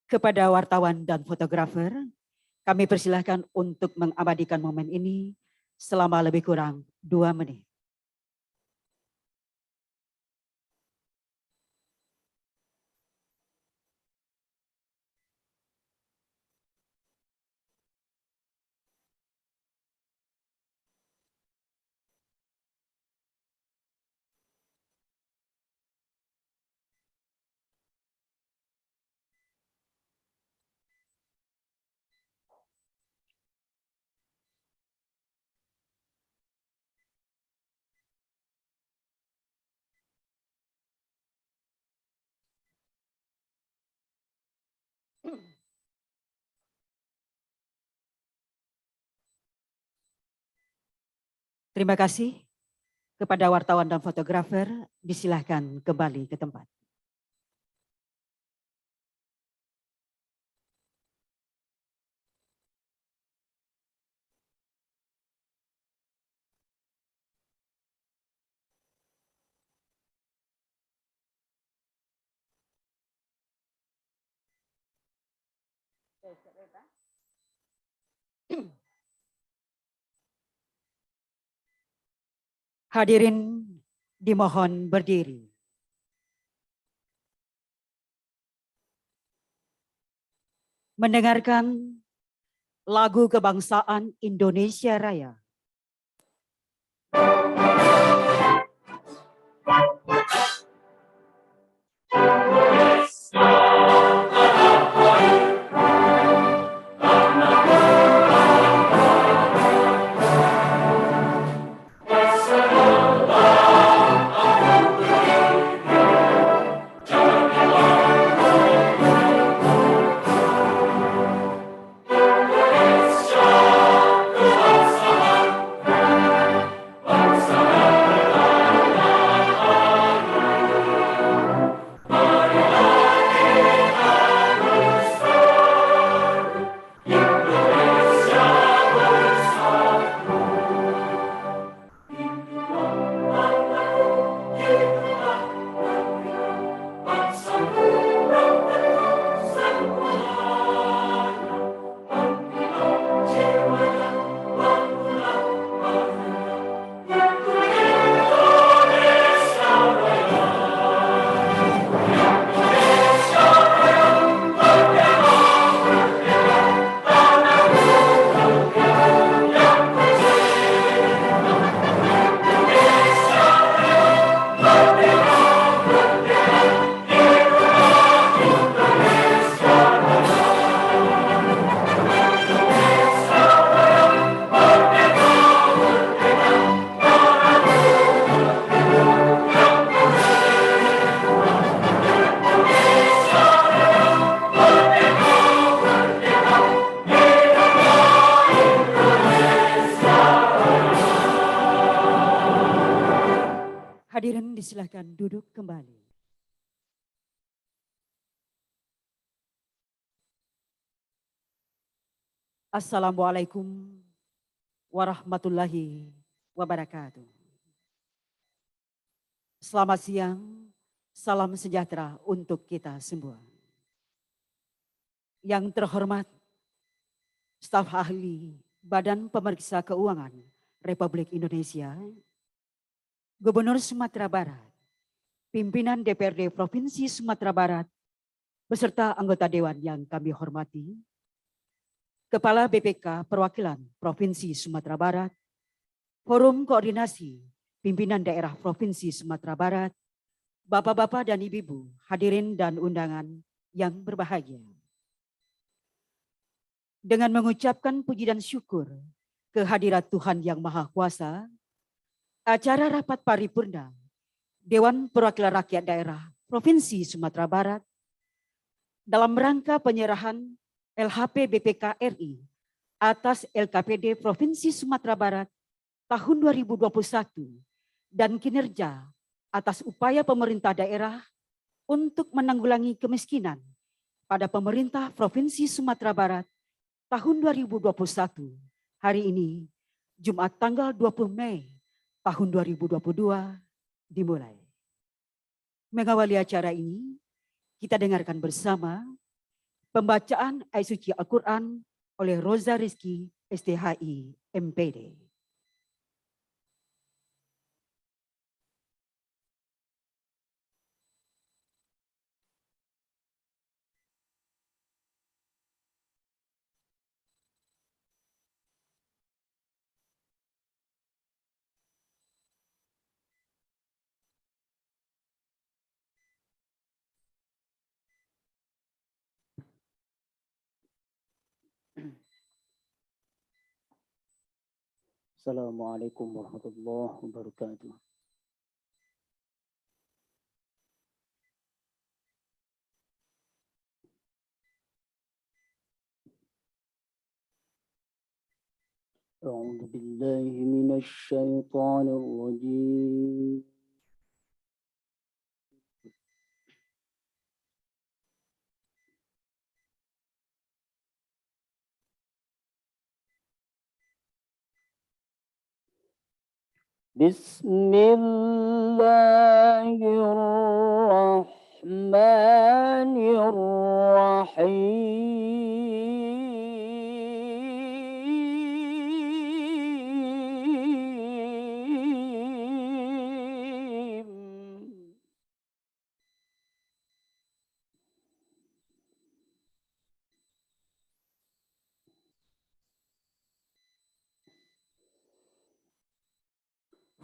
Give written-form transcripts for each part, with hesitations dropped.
Kepada wartawan dan fotografer, kami persilahkan untuk mengabadikan momen ini selama lebih kurang 2 menit. Terima kasih kepada wartawan dan fotografer, disilahkan kembali ke tempat. Hadirin dimohon berdiri. Mendengarkan lagu kebangsaan Indonesia Raya. Hadirin disilahkan duduk kembali. Assalamualaikum warahmatullahi wabarakatuh. Selamat siang, salam sejahtera untuk kita semua. Yang terhormat, staf ahli Badan Pemeriksa Keuangan Republik Indonesia, Gubernur Sumatera Barat, pimpinan DPRD Provinsi Sumatera Barat, beserta anggota Dewan yang kami hormati, Kepala BPK Perwakilan Provinsi Sumatera Barat, Forum Koordinasi Pimpinan Daerah Provinsi Sumatera Barat, Bapak-bapak dan Ibu-ibu, hadirin dan undangan yang berbahagia. Dengan mengucapkan puji dan syukur kehadirat Tuhan Yang Maha Kuasa, acara rapat paripurna Dewan Perwakilan Rakyat Daerah Provinsi Sumatera Barat dalam rangka penyerahan LHP BPK RI atas LKPD Provinsi Sumatera Barat tahun 2021 dan kinerja atas upaya pemerintah daerah untuk menanggulangi kemiskinan pada pemerintah Provinsi Sumatera Barat tahun 2021 hari ini Jumat tanggal 20 Mei tahun 2022 dimulai. Mengawali acara ini, kita dengarkan bersama Pembacaan ayat suci Al-Quran oleh Roza Rizky, STHI, MPD. Assalamualaikum warahmatullahi wabarakatuh. أعوذ بالله من الشيطان الرجيم. بسم الله الرحمن الرحيم.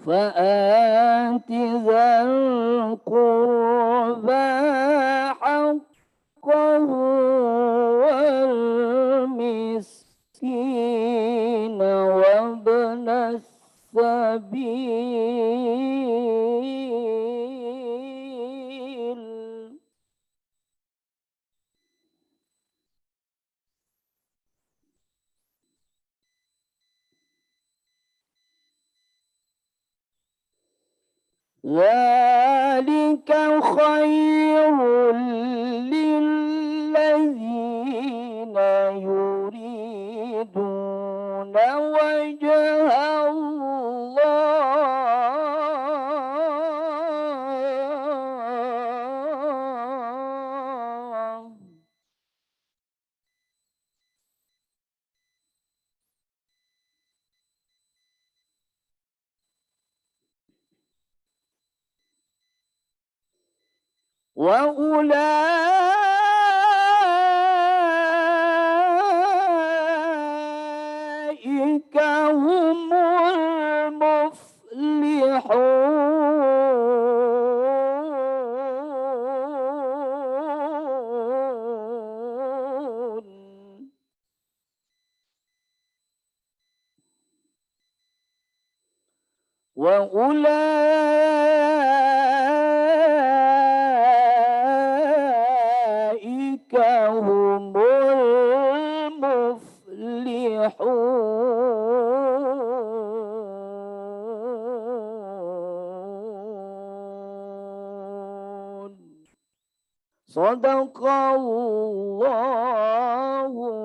فآت ذا القربى حقه والمسكين وابن السبيل ذلك خير للذين يريدون وجه الله. وأولئك هم المفلحون. وأولئك هم المفلحون. صدق الله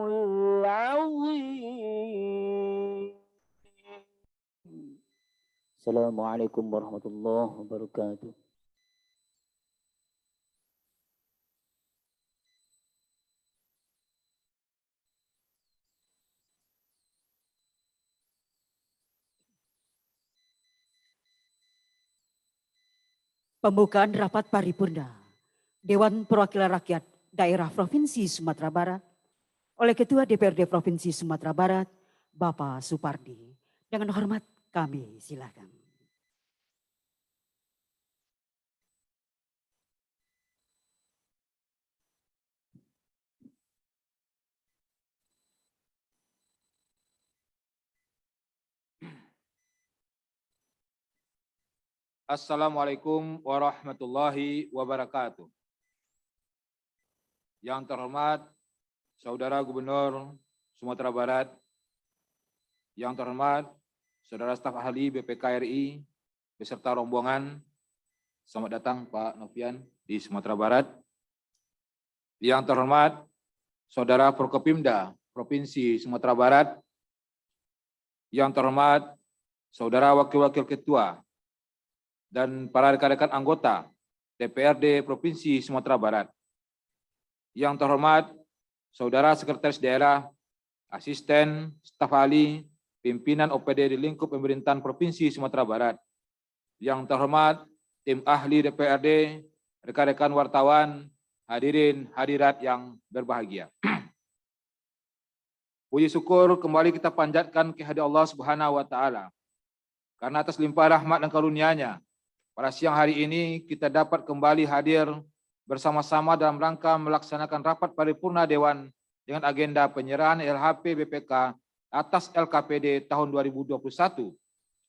العظيم. Assalamualaikum warahmatullahi wabarakatuh. Pembukaan rapat paripurna Dewan Perwakilan Rakyat Daerah Provinsi Sumatera Barat oleh Ketua DPRD Provinsi Sumatera Barat, Bapak Supardi. Dengan hormat kami silakan. Assalamualaikum warahmatullahi wabarakatuh. Yang terhormat Saudara Gubernur Sumatera Barat, yang terhormat Saudara Staf Ahli BPK RI beserta rombongan, selamat datang Pak Novian di Sumatera Barat. Yang terhormat Saudara Forkopimda Provinsi Sumatera Barat, yang terhormat Saudara Wakil-Wakil Ketua dan para rekan-rekan anggota DPRD Provinsi Sumatera Barat. Yang terhormat Saudara Sekretaris Daerah, Asisten, Staf Ahli, Pimpinan OPD di lingkup pemerintahan Provinsi Sumatera Barat. Yang terhormat tim ahli DPRD, rekan-rekan wartawan, hadirin hadirat yang berbahagia. Puji syukur kembali kita panjatkan kehadirat Allah Subhanahu wa taala. Karena atas limpah rahmat dan karunia-Nya, pada siang hari ini kita dapat kembali hadir bersama-sama dalam rangka melaksanakan rapat paripurna Dewan dengan agenda penyerahan LHP BPK atas LKPD tahun 2021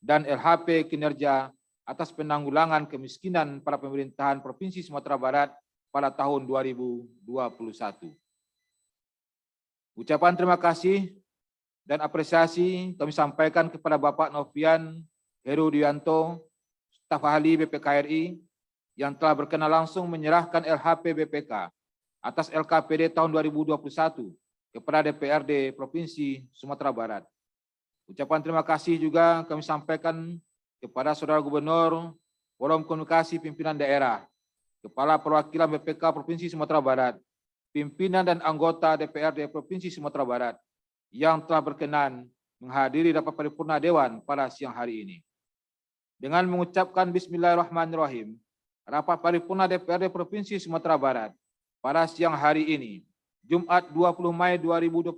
dan LHP kinerja atas penanggulangan kemiskinan pada pemerintahan Provinsi Sumatera Barat pada tahun 2021. Ucapan terima kasih dan apresiasi kami sampaikan kepada Bapak Novian Herudianto, staf ahli BPK RI, yang telah berkenan langsung menyerahkan LHP BPK atas LKPD tahun 2021 kepada DPRD Provinsi Sumatera Barat. Ucapan terima kasih juga kami sampaikan kepada Saudara Gubernur, Forum Komunikasi Pimpinan Daerah, Kepala Perwakilan BPK Provinsi Sumatera Barat, pimpinan dan anggota DPRD Provinsi Sumatera Barat yang telah berkenan menghadiri rapat paripurna Dewan pada siang hari ini. Dengan mengucapkan Bismillahirrahmanirrahim, rapat paripurna DPRD Provinsi Sumatera Barat pada siang hari ini, Jumat 20 Mei 2022,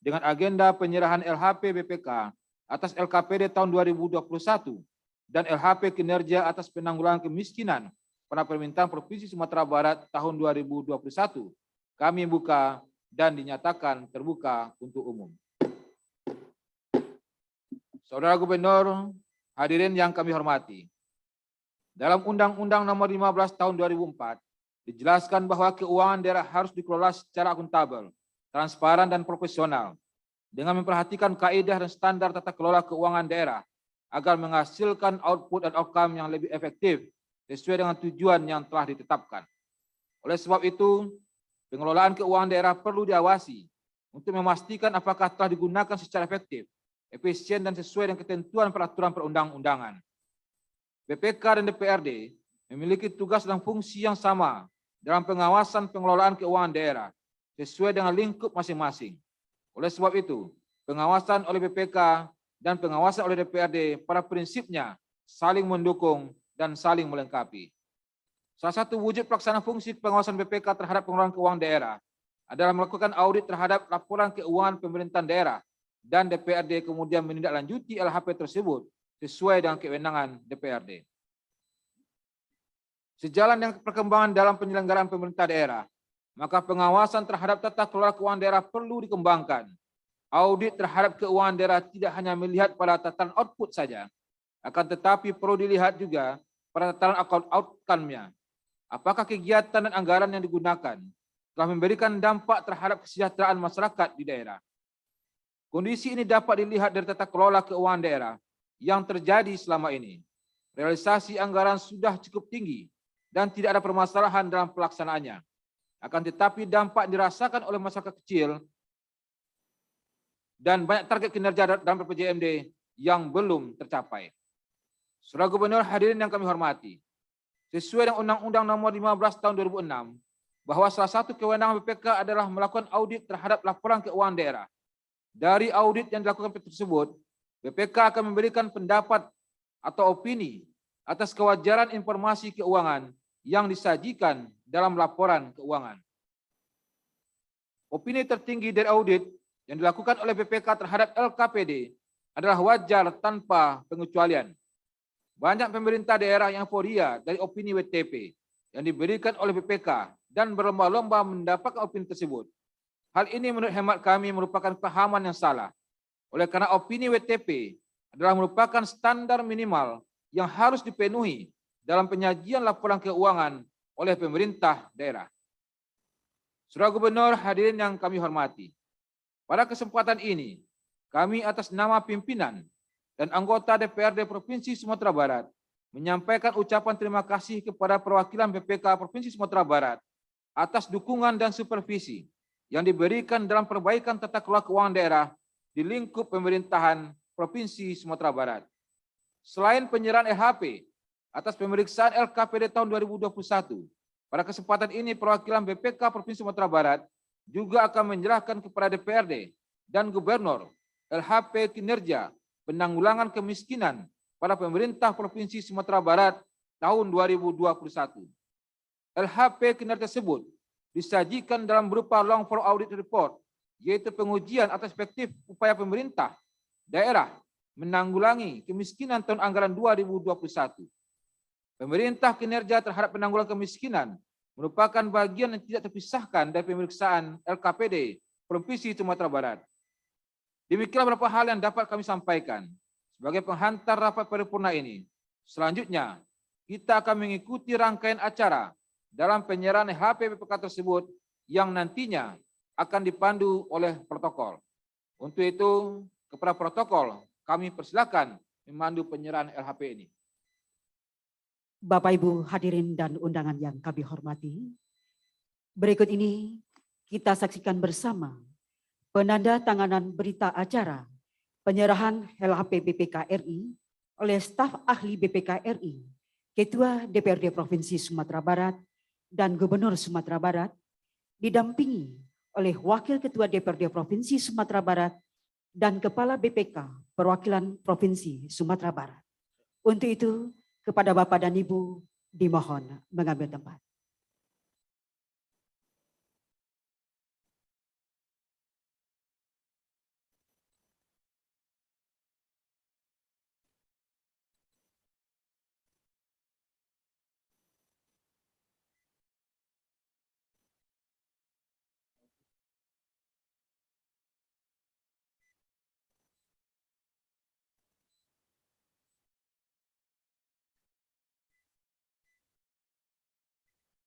dengan agenda penyerahan LHP BPK atas LKPD tahun 2021 dan LHP kinerja atas penanggulangan kemiskinan pada pemerintahan Provinsi Sumatera Barat tahun 2021, kami buka dan dinyatakan terbuka untuk umum. Saudara Gubernur, hadirin yang kami hormati. Dalam Undang-Undang Nomor 15 Tahun 2004, dijelaskan bahwa keuangan daerah harus dikelola secara akuntabel, transparan dan profesional, dengan memperhatikan kaidah dan standar tata kelola keuangan daerah agar menghasilkan output dan outcome yang lebih efektif sesuai dengan tujuan yang telah ditetapkan. Oleh sebab itu, pengelolaan keuangan daerah perlu diawasi untuk memastikan apakah telah digunakan secara efektif, efisien dan sesuai dengan ketentuan peraturan perundang-undangan. BPK dan DPRD memiliki tugas dan fungsi yang sama dalam pengawasan pengelolaan keuangan daerah sesuai dengan lingkup masing-masing. Oleh sebab itu, pengawasan oleh BPK dan pengawasan oleh DPRD pada prinsipnya saling mendukung dan saling melengkapi. Salah satu wujud pelaksanaan fungsi pengawasan BPK terhadap pengelolaan keuangan daerah adalah melakukan audit terhadap laporan keuangan pemerintahan daerah dan DPRD kemudian menindaklanjuti LHP tersebut sesuai dengan kewenangan DPRD. Sejalan dengan perkembangan dalam penyelenggaraan pemerintah daerah, maka pengawasan terhadap tata kelola keuangan daerah perlu dikembangkan. Audit terhadap keuangan daerah tidak hanya melihat pada tataran output saja, akan tetapi perlu dilihat juga pada tataran outcome-nya. Apakah kegiatan dan anggaran yang digunakan telah memberikan dampak terhadap kesejahteraan masyarakat di daerah. Kondisi ini dapat dilihat dari tata kelola keuangan daerah yang terjadi selama ini. Realisasi anggaran sudah cukup tinggi dan tidak ada permasalahan dalam pelaksanaannya. Akan tetapi dampak dirasakan oleh masyarakat kecil dan banyak target kinerja dalam PPJMD yang belum tercapai. Saudara Gubernur, hadirin yang kami hormati, sesuai dengan Undang-Undang Nomor 15 Tahun 2006, bahwa salah satu kewenangan BPK adalah melakukan audit terhadap laporan keuangan daerah. Dari audit yang dilakukan tersebut, BPK akan memberikan pendapat atau opini atas kewajaran informasi keuangan yang disajikan dalam laporan keuangan. Opini tertinggi dari audit yang dilakukan oleh BPK terhadap LKPD adalah wajar tanpa pengecualian. Banyak pemerintah daerah yang euforia dari opini WTP yang diberikan oleh BPK dan berlomba-lomba mendapatkan opini tersebut. Hal ini menurut hemat kami merupakan pahaman yang salah. Oleh karena opini WTP adalah merupakan standar minimal yang harus dipenuhi dalam penyajian laporan keuangan oleh pemerintah daerah. Saudara Gubernur, hadirin yang kami hormati, pada kesempatan ini, kami atas nama pimpinan dan anggota DPRD Provinsi Sumatera Barat menyampaikan ucapan terima kasih kepada perwakilan BPK Provinsi Sumatera Barat atas dukungan dan supervisi yang diberikan dalam perbaikan tata kelola keuangan daerah di lingkup pemerintahan Provinsi Sumatera Barat. Selain penyerahan LHP atas pemeriksaan LKPD tahun 2021, pada kesempatan ini perwakilan BPK Provinsi Sumatera Barat juga akan menyerahkan kepada DPRD dan Gubernur LHP kinerja penanggulangan kemiskinan pada pemerintah Provinsi Sumatera Barat tahun 2021. LHP kinerja tersebut disajikan dalam berupa long form audit report, yaitu pengujian atas efektif upaya pemerintah daerah menanggulangi kemiskinan tahun anggaran 2021. Pemerintah kinerja terhadap penanggulangan kemiskinan merupakan bagian yang tidak terpisahkan dari pemeriksaan LKPD Provinsi Sumatera Barat. Demikianlah beberapa hal yang dapat kami sampaikan sebagai penghantar rapat paripurna ini. Selanjutnya, kita akan mengikuti rangkaian acara dalam penyerahan HP BPK tersebut yang nantinya akan dipandu oleh protokol. Untuk itu, kepada protokol, kami persilakan memandu penyerahan LHP ini. Bapak Ibu hadirin dan undangan yang kami hormati, berikut ini kita saksikan bersama penanda tanganan berita acara penyerahan LHP BPK RI oleh staf ahli BPK RI, Ketua DPRD Provinsi Sumatera Barat dan Gubernur Sumatera Barat, didampingi oleh Wakil Ketua DPRD Provinsi Sumatera Barat dan Kepala BPK Perwakilan Provinsi Sumatera Barat. Untuk itu, kepada Bapak dan Ibu dimohon mengambil tempat.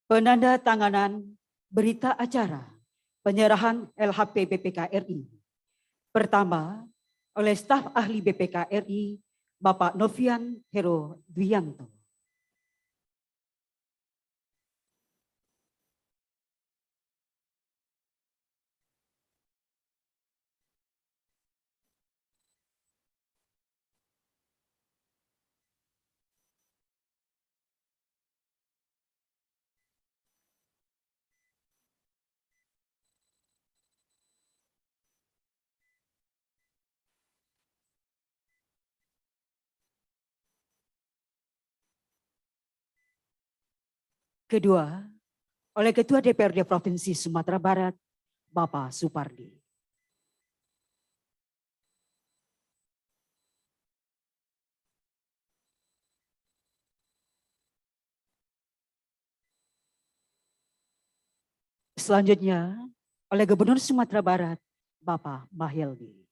Penanda tanganan berita acara penyerahan LHP BPK RI. Pertama, oleh staf ahli BPK RI, Bapak Novian Hero Dwianto. Kedua, oleh Ketua DPRD Provinsi Sumatera Barat, Bapak Supardi. Selanjutnya, oleh Gubernur Sumatera Barat, Bapak Mahyeldi.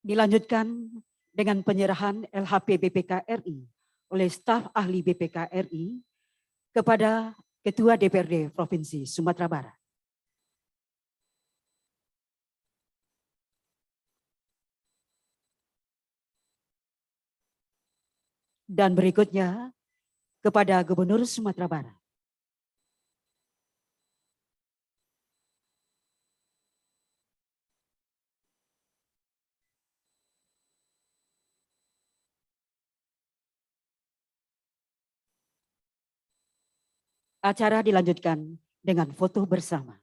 Dilanjutkan dengan penyerahan LHP BPK RI oleh staf ahli BPK RI kepada Ketua DPRD Provinsi Sumatera Barat. Dan berikutnya kepada Gubernur Sumatera Barat. Acara dilanjutkan dengan foto bersama.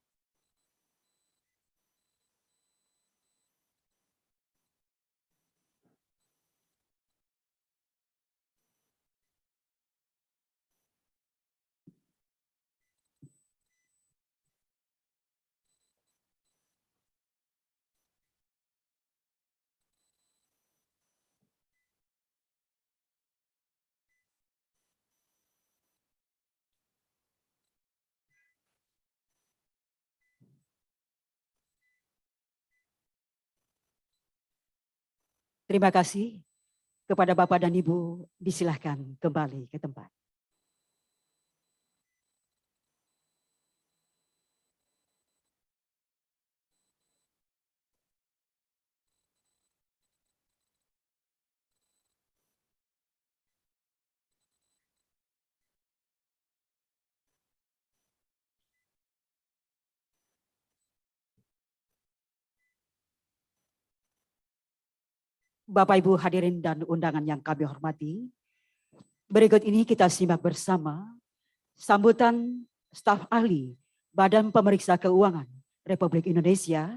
Terima kasih. Kepada Bapak dan Ibu, disilahkan kembali ke tempat. Bapak Ibu hadirin dan undangan yang kami hormati, berikut ini kita simak bersama sambutan staf ahli Badan Pemeriksa Keuangan Republik Indonesia,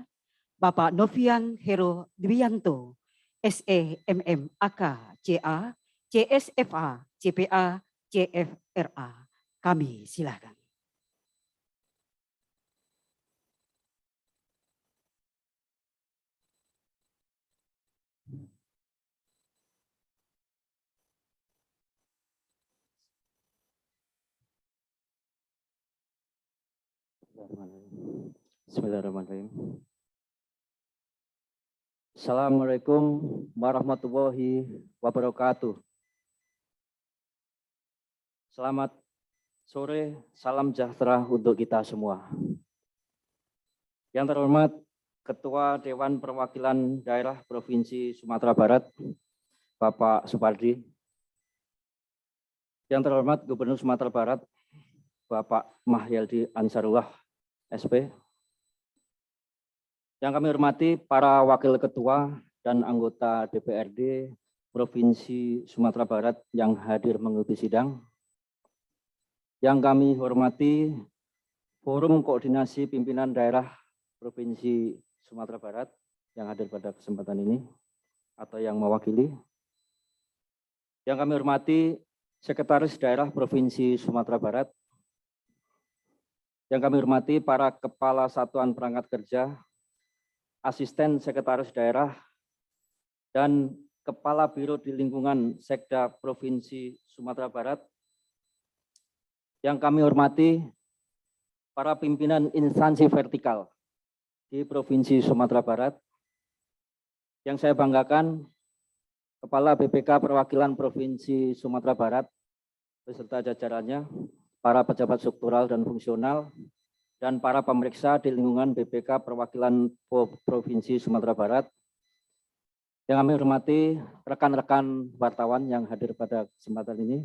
Bapak Novian Hero Dwianto, SE MM AK CA, CSFA, CPA, CFRA. Kami silakan. Bismillahirrahmanirrahim. Assalamualaikum warahmatullahi wabarakatuh. Selamat sore, salam sejahtera untuk kita semua. Yang terhormat Ketua Dewan Perwakilan Daerah Provinsi Sumatera Barat, Bapak Supardi. Yang terhormat Gubernur Sumatera Barat, Bapak Mahyaldi Ansarullah, SP. Yang kami hormati para Wakil Ketua dan anggota DPRD Provinsi Sumatera Barat yang hadir mengikuti sidang. Yang kami hormati Forum Koordinasi Pimpinan Daerah Provinsi Sumatera Barat yang hadir pada kesempatan ini atau yang mewakili. Yang kami hormati Sekretaris Daerah Provinsi Sumatera Barat. Yang kami hormati para Kepala Satuan Perangkat Kerja, Asisten Sekretaris Daerah, dan Kepala Biro di Lingkungan Sekda Provinsi Sumatera Barat. Yang kami hormati para pimpinan instansi vertikal di Provinsi Sumatera Barat. Yang saya banggakan, Kepala BPK Perwakilan Provinsi Sumatera Barat beserta jajarannya, para pejabat struktural dan fungsional, dan para pemeriksa di lingkungan BPK Perwakilan Provinsi Sumatera Barat. Yang kami hormati rekan-rekan wartawan yang hadir pada kesempatan ini,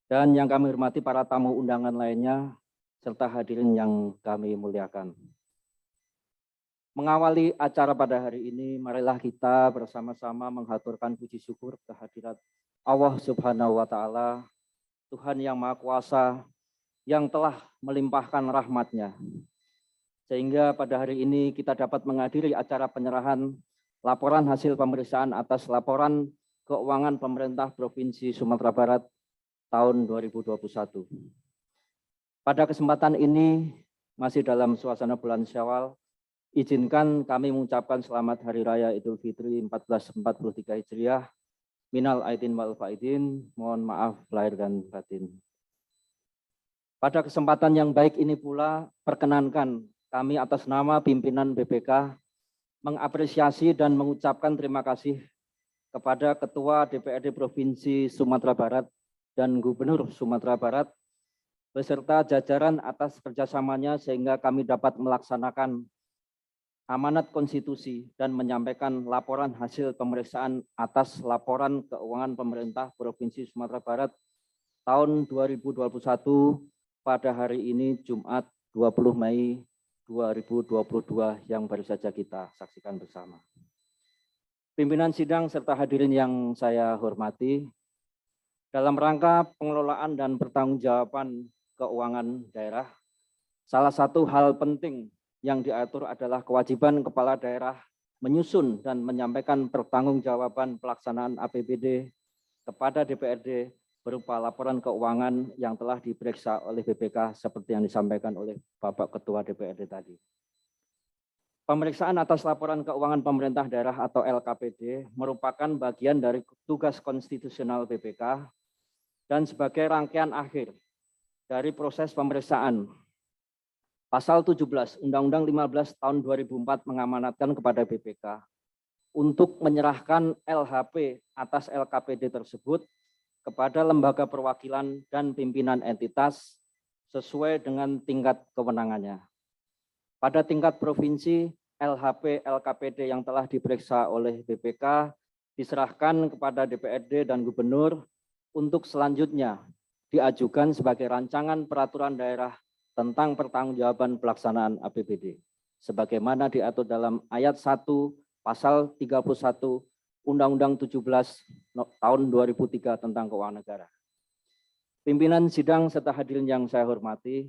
dan yang kami hormati para tamu undangan lainnya, serta hadirin yang kami muliakan. Mengawali acara pada hari ini, marilah kita bersama-sama menghaturkan puji syukur kehadirat Allah Subhanahu wa Ta'ala, Tuhan yang Maha Kuasa, yang telah melimpahkan rahmat-Nya. Sehingga pada hari ini kita dapat menghadiri acara penyerahan laporan hasil pemeriksaan atas laporan keuangan pemerintah Provinsi Sumatera Barat tahun 2021. Pada kesempatan ini, masih dalam suasana bulan Syawal, izinkan kami mengucapkan selamat Hari Raya Idul Fitri 1443 Hijriah, minal aidin wal faidin, mohon maaf lahir dan batin. Pada kesempatan yang baik ini pula, perkenankan kami atas nama pimpinan BPK mengapresiasi dan mengucapkan terima kasih kepada Ketua DPRD Provinsi Sumatera Barat dan Gubernur Sumatera Barat beserta jajaran atas kerjasamanya sehingga kami dapat melaksanakan amanat konstitusi dan menyampaikan laporan hasil pemeriksaan atas laporan keuangan pemerintah Provinsi Sumatera Barat tahun 2021 pada hari ini Jumat 20 Mei 2022 yang baru saja kita saksikan bersama. Pimpinan sidang serta hadirin yang saya hormati, dalam rangka pengelolaan dan pertanggungjawaban keuangan daerah, salah satu hal penting yang diatur adalah kewajiban kepala daerah menyusun dan menyampaikan pertanggungjawaban pelaksanaan APBD kepada DPRD berupa laporan keuangan yang telah diperiksa oleh BPK seperti yang disampaikan oleh Bapak Ketua DPRD tadi. Pemeriksaan atas laporan keuangan pemerintah daerah atau LKPD merupakan bagian dari tugas konstitusional BPK dan sebagai rangkaian akhir dari proses pemeriksaan. Pasal 17 Undang-Undang 15 tahun 2004 mengamanatkan kepada BPK untuk menyerahkan LHP atas LKPD tersebut kepada lembaga perwakilan dan pimpinan entitas sesuai dengan tingkat kewenangannya. Pada tingkat provinsi, LHP LKPD yang telah diperiksa oleh BPK diserahkan kepada DPRD dan Gubernur untuk selanjutnya diajukan sebagai rancangan peraturan daerah tentang pertanggungjawaban pelaksanaan APBD sebagaimana diatur dalam ayat 1 pasal 31 Undang-Undang 17 tahun 2003 tentang keuangan negara. Pimpinan sidang serta hadirin yang saya hormati,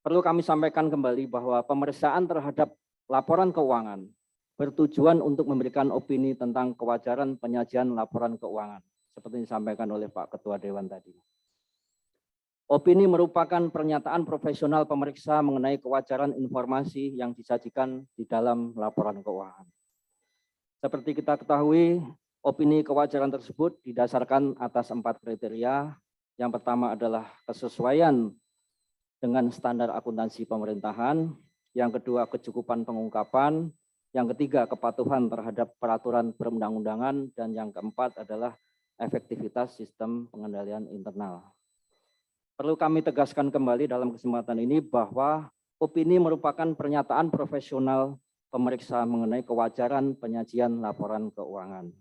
perlu kami sampaikan kembali bahwa pemeriksaan terhadap laporan keuangan bertujuan untuk memberikan opini tentang kewajaran penyajian laporan keuangan, seperti disampaikan oleh Pak Ketua Dewan tadi. Opini merupakan pernyataan profesional pemeriksa mengenai kewajaran informasi yang disajikan di dalam laporan keuangan. Seperti kita ketahui, opini kewajaran tersebut didasarkan atas 4 kriteria. Yang pertama adalah kesesuaian dengan standar akuntansi pemerintahan. Yang kedua, kecukupan pengungkapan. Yang ketiga, kepatuhan terhadap peraturan perundang-undangan. Dan yang keempat adalah efektivitas sistem pengendalian internal. Perlu kami tegaskan kembali dalam kesempatan ini bahwa opini merupakan pernyataan profesional pemeriksa mengenai kewajaran penyajian laporan keuangan.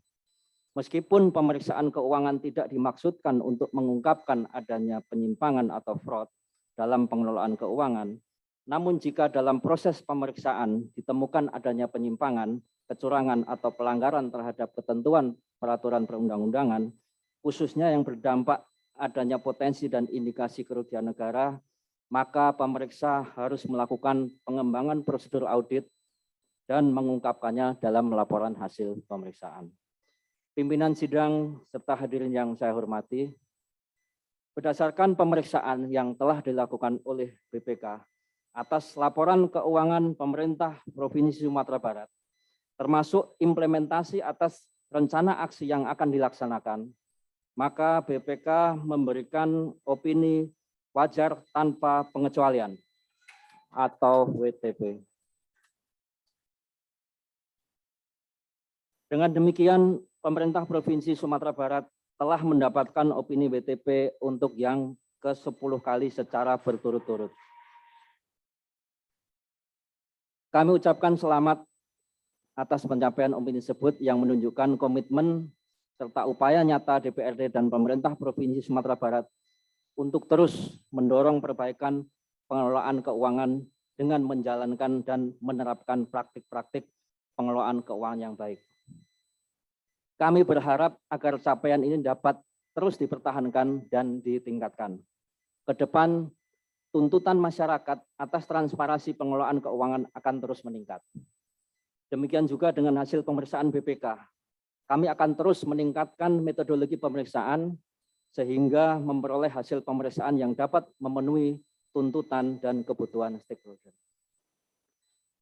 Meskipun pemeriksaan keuangan tidak dimaksudkan untuk mengungkapkan adanya penyimpangan atau fraud dalam pengelolaan keuangan, namun jika dalam proses pemeriksaan ditemukan adanya penyimpangan, kecurangan atau pelanggaran terhadap ketentuan peraturan perundang-undangan, khususnya yang berdampak adanya potensi dan indikasi kerugian negara, maka pemeriksa harus melakukan pengembangan prosedur audit dan mengungkapkannya dalam laporan hasil pemeriksaan. Pimpinan sidang serta hadirin yang saya hormati, berdasarkan pemeriksaan yang telah dilakukan oleh BPK atas laporan keuangan pemerintah Provinsi Sumatera Barat, termasuk implementasi atas rencana aksi yang akan dilaksanakan, maka BPK memberikan opini wajar tanpa pengecualian atau WTP. Dengan demikian, pemerintah Provinsi Sumatera Barat telah mendapatkan opini WTP untuk yang ke-10 kali secara berturut-turut. Kami ucapkan selamat atas pencapaian opini tersebut yang menunjukkan komitmen serta upaya nyata DPRD dan pemerintah Provinsi Sumatera Barat untuk terus mendorong perbaikan pengelolaan keuangan dengan menjalankan dan menerapkan praktik-praktik pengelolaan keuangan yang baik. Kami berharap agar capaian ini dapat terus dipertahankan dan ditingkatkan. Ke depan, tuntutan masyarakat atas transparansi pengelolaan keuangan akan terus meningkat. Demikian juga dengan hasil pemeriksaan BPK. Kami akan terus meningkatkan metodologi pemeriksaan sehingga memperoleh hasil pemeriksaan yang dapat memenuhi tuntutan dan kebutuhan stakeholder.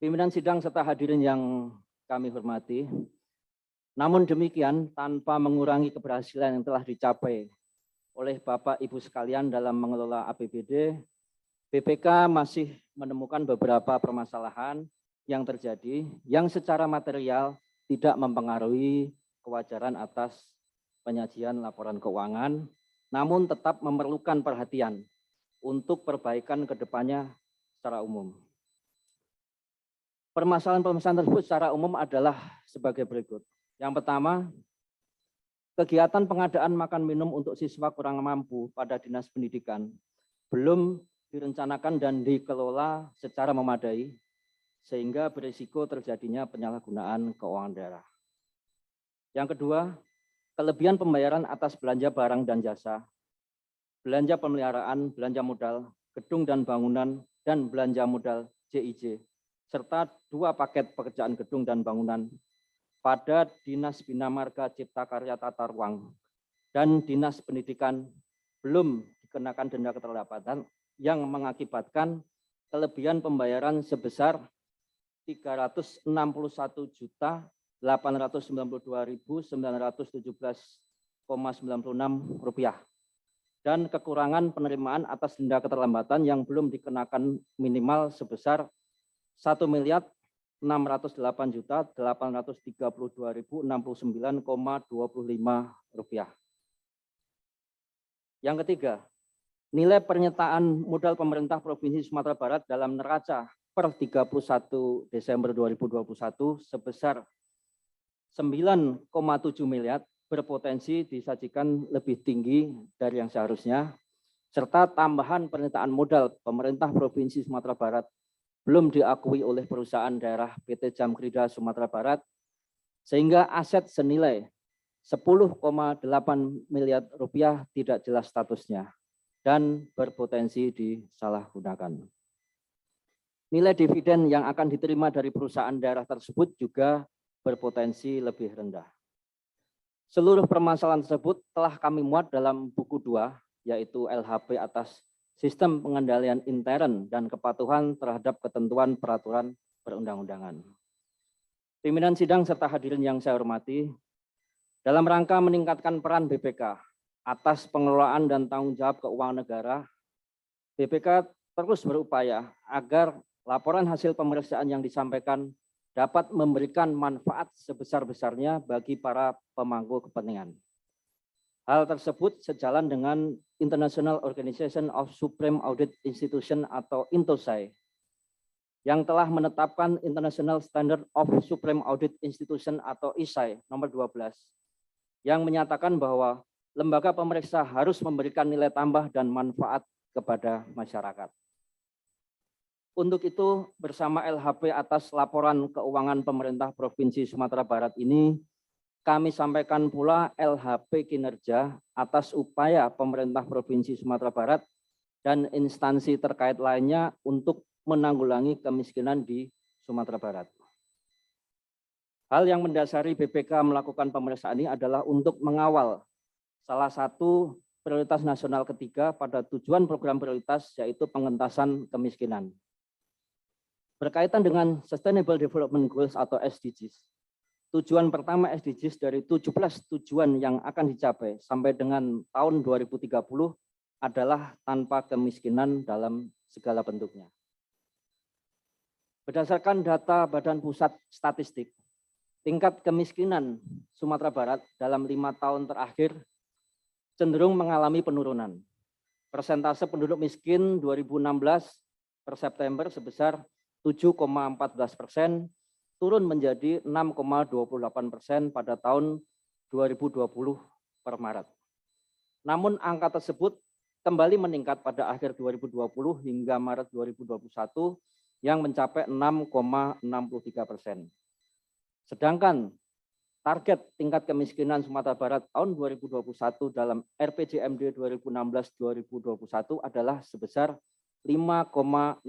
Pimpinan sidang serta hadirin yang kami hormati, namun demikian tanpa mengurangi keberhasilan yang telah dicapai oleh Bapak Ibu sekalian dalam mengelola APBD, BPK masih menemukan beberapa permasalahan yang terjadi yang secara material tidak mempengaruhi kewajaran atas penyajian laporan keuangan, namun tetap memerlukan perhatian untuk perbaikan ke depannya secara umum. Permasalahan-permasalahan tersebut secara umum adalah sebagai berikut. Yang pertama, kegiatan pengadaan makan minum untuk siswa kurang mampu pada Dinas Pendidikan belum direncanakan dan dikelola secara memadai, sehingga berisiko terjadinya penyalahgunaan keuangan daerah. Yang kedua, kelebihan pembayaran atas belanja barang dan jasa, belanja pemeliharaan, belanja modal, gedung dan bangunan, dan belanja modal JIJ, serta 2 paket pekerjaan gedung dan bangunan pada Dinas Bina Marga Cipta Karya Tata Ruang dan Dinas Pendidikan belum dikenakan denda keterlambatan yang mengakibatkan kelebihan pembayaran sebesar Rp361.892.917,96 dan kekurangan penerimaan atas denda keterlambatan yang belum dikenakan minimal sebesar Rp1.608.832.069,25. Yang ketiga, nilai pernyataan modal pemerintah Provinsi Sumatera Barat dalam neraca per 31 Desember 2021 sebesar 9,7 miliar berpotensi disajikan lebih tinggi dari yang seharusnya, serta tambahan pernyataan modal pemerintah Provinsi Sumatera Barat belum diakui oleh perusahaan daerah PT Jamkrida Sumatera Barat sehingga aset senilai 10,8 miliar rupiah tidak jelas statusnya dan berpotensi disalahgunakan. Nilai dividen yang akan diterima dari perusahaan daerah tersebut juga berpotensi lebih rendah. Seluruh permasalahan tersebut telah kami muat dalam buku 2, yaitu LHP atas sistem pengendalian intern dan kepatuhan terhadap ketentuan peraturan perundang-undangan. Pimpinan sidang serta hadirin yang saya hormati, dalam rangka meningkatkan peran BPK atas pengelolaan dan tanggung jawab keuangan negara, BPK terus berupaya agar laporan hasil pemeriksaan yang disampaikan dapat memberikan manfaat sebesar-besarnya bagi para pemangku kepentingan. Hal tersebut sejalan dengan International Organization of Supreme Audit Institution atau INTOSAI yang telah menetapkan International Standard of Supreme Audit Institution atau ISAI nomor 12 yang menyatakan bahwa lembaga pemeriksa harus memberikan nilai tambah dan manfaat kepada masyarakat. Untuk itu, bersama LHP atas laporan keuangan pemerintah Provinsi Sumatera Barat ini, kami sampaikan pula LHP kinerja atas upaya pemerintah Provinsi Sumatera Barat dan instansi terkait lainnya untuk menanggulangi kemiskinan di Sumatera Barat. Hal yang mendasari BPK melakukan pemeriksaan ini adalah untuk mengawal salah satu prioritas nasional ketiga pada tujuan program prioritas, yaitu pengentasan kemiskinan. Berkaitan dengan Sustainable Development Goals atau SDGs, tujuan pertama SDGs dari 17 tujuan yang akan dicapai sampai dengan tahun 2030 adalah tanpa kemiskinan dalam segala bentuknya. Berdasarkan data Badan Pusat Statistik, tingkat kemiskinan Sumatera Barat dalam 5 tahun terakhir cenderung mengalami penurunan. Persentase penduduk miskin 2016 per September sebesar 7,14%, turun menjadi 6,28% pada tahun 2020 per Maret. Namun angka tersebut kembali meningkat pada akhir 2020 hingga Maret 2021 yang mencapai 6,63%. Sedangkan target tingkat kemiskinan Sumatera Barat tahun 2021 dalam RPJMD 2016-2021 adalah sebesar 5,09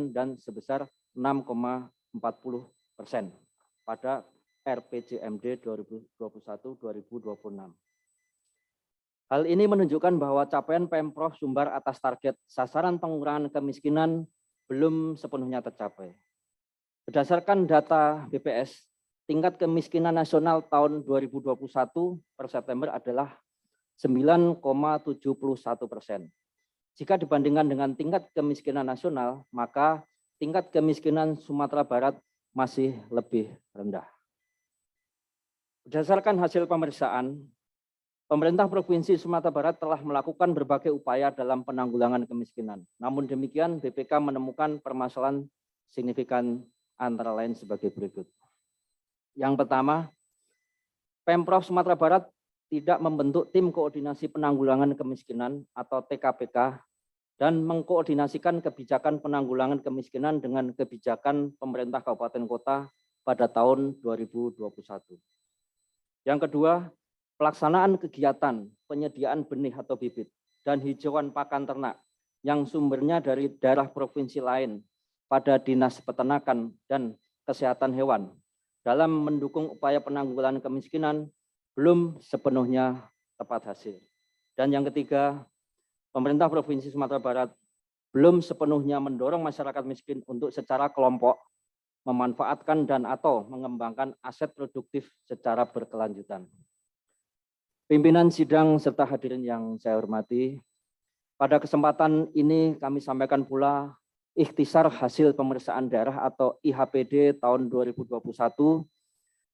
dan sebesar 6,40% pada RPJMD 2021-2026. Hal ini menunjukkan bahwa capaian Pemprov Sumbar atas target sasaran pengurangan kemiskinan belum sepenuhnya tercapai. Berdasarkan data BPS, tingkat kemiskinan nasional tahun 2021 per September adalah 9,71%. Jika dibandingkan dengan tingkat kemiskinan nasional, maka tingkat kemiskinan Sumatera Barat masih lebih rendah. Berdasarkan hasil pemeriksaan, pemerintah Provinsi Sumatera Barat telah melakukan berbagai upaya dalam penanggulangan kemiskinan. Namun demikian, BPK menemukan permasalahan signifikan antara lain sebagai berikut. Yang pertama, Pemprov Sumatera Barat tidak membentuk tim koordinasi penanggulangan kemiskinan atau TKPK dan mengkoordinasikan kebijakan penanggulangan kemiskinan dengan kebijakan pemerintah kabupaten kota pada tahun 2021. Yang kedua, pelaksanaan kegiatan penyediaan benih atau bibit dan hijauan pakan ternak yang sumbernya dari daerah provinsi lain pada Dinas Peternakan dan Kesehatan Hewan dalam mendukung upaya penanggulangan kemiskinan belum sepenuhnya tepat hasil. Dan yang ketiga, pemerintah Provinsi Sumatera Barat belum sepenuhnya mendorong masyarakat miskin untuk secara kelompok memanfaatkan dan atau mengembangkan aset produktif secara berkelanjutan. Pimpinan sidang serta hadirin yang saya hormati, pada kesempatan ini kami sampaikan pula ikhtisar hasil pemeriksaan daerah atau IHPD tahun 2021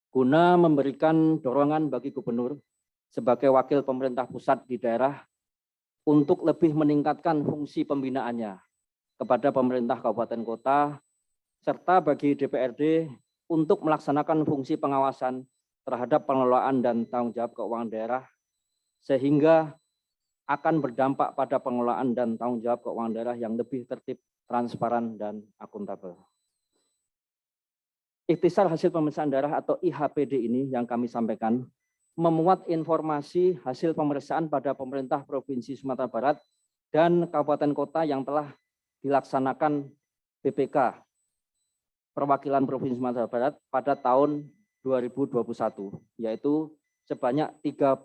guna memberikan dorongan bagi gubernur sebagai wakil pemerintah pusat di daerah untuk lebih meningkatkan fungsi pembinaannya kepada pemerintah kabupaten kota serta bagi DPRD untuk melaksanakan fungsi pengawasan terhadap pengelolaan dan tanggung jawab keuangan daerah sehingga akan berdampak pada pengelolaan dan tanggung jawab keuangan daerah yang lebih tertib, transparan, dan akuntabel. Ikhtisar hasil pemeriksaan darah atau IHPD ini yang kami sampaikan memuat informasi hasil pemeriksaan pada pemerintah Provinsi Sumatera Barat dan kabupaten kota yang telah dilaksanakan BPK Perwakilan Provinsi Sumatera Barat pada tahun 2021, yaitu sebanyak 37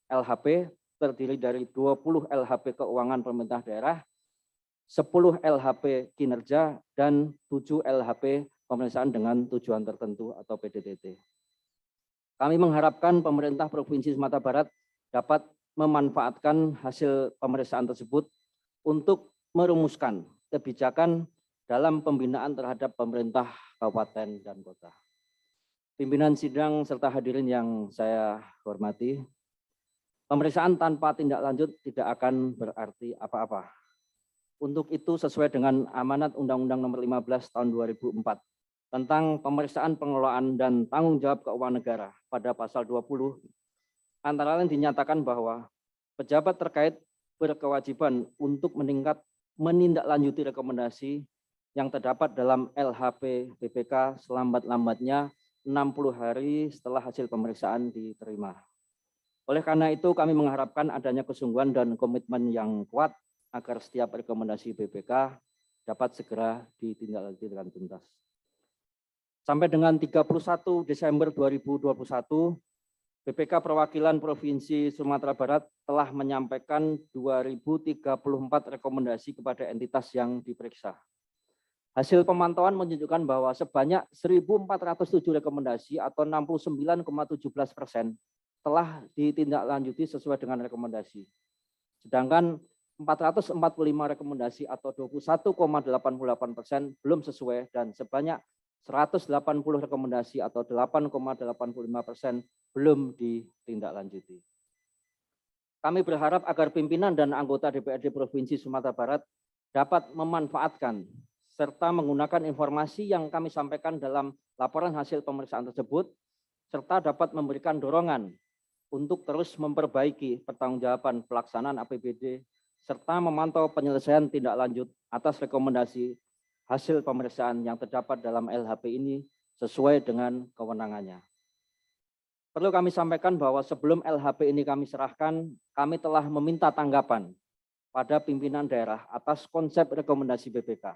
LHP terdiri dari 20 LHP keuangan pemerintah daerah, 10 LHP kinerja, dan 7 LHP pemeriksaan dengan tujuan tertentu atau PDTT. Kami mengharapkan pemerintah Provinsi Sumatera Barat dapat memanfaatkan hasil pemeriksaan tersebut untuk merumuskan kebijakan dalam pembinaan terhadap pemerintah kabupaten dan kota. Pimpinan sidang serta hadirin yang saya hormati, pemeriksaan tanpa tindak lanjut tidak akan berarti apa-apa. Untuk itu sesuai dengan amanat Undang-Undang Nomor 15 Tahun 2004 tentang pemeriksaan pengelolaan dan tanggung jawab keuangan negara pada pasal 20, antara lain dinyatakan bahwa pejabat terkait berkewajiban untuk menindaklanjuti rekomendasi yang terdapat dalam LHP BPK selambat-lambatnya 60 hari setelah hasil pemeriksaan diterima. Oleh karena itu kami mengharapkan adanya kesungguhan dan komitmen yang kuat agar setiap rekomendasi BPK dapat segera ditindaklanjuti dengan tuntas. Sampai dengan 31 Desember 2021, BPK Perwakilan Provinsi Sumatera Barat telah menyampaikan 2034 rekomendasi kepada entitas yang diperiksa. Hasil pemantauan menunjukkan bahwa sebanyak 1.407 rekomendasi atau 69,17% telah ditindaklanjuti sesuai dengan rekomendasi. Sedangkan 445 rekomendasi atau 21,88% belum sesuai dan sebanyak 180 rekomendasi atau 8,85% belum ditindaklanjuti. Kami berharap agar pimpinan dan anggota DPRD Provinsi Sumatera Barat dapat memanfaatkan serta menggunakan informasi yang kami sampaikan dalam laporan hasil pemeriksaan tersebut, serta dapat memberikan dorongan untuk terus memperbaiki pertanggungjawaban pelaksanaan APBD, serta memantau penyelesaian tindak lanjut atas rekomendasi hasil pemeriksaan yang terdapat dalam LHP ini sesuai dengan kewenangannya. Perlu kami sampaikan bahwa sebelum LHP ini kami serahkan, kami telah meminta tanggapan pada pimpinan daerah atas konsep rekomendasi BPK,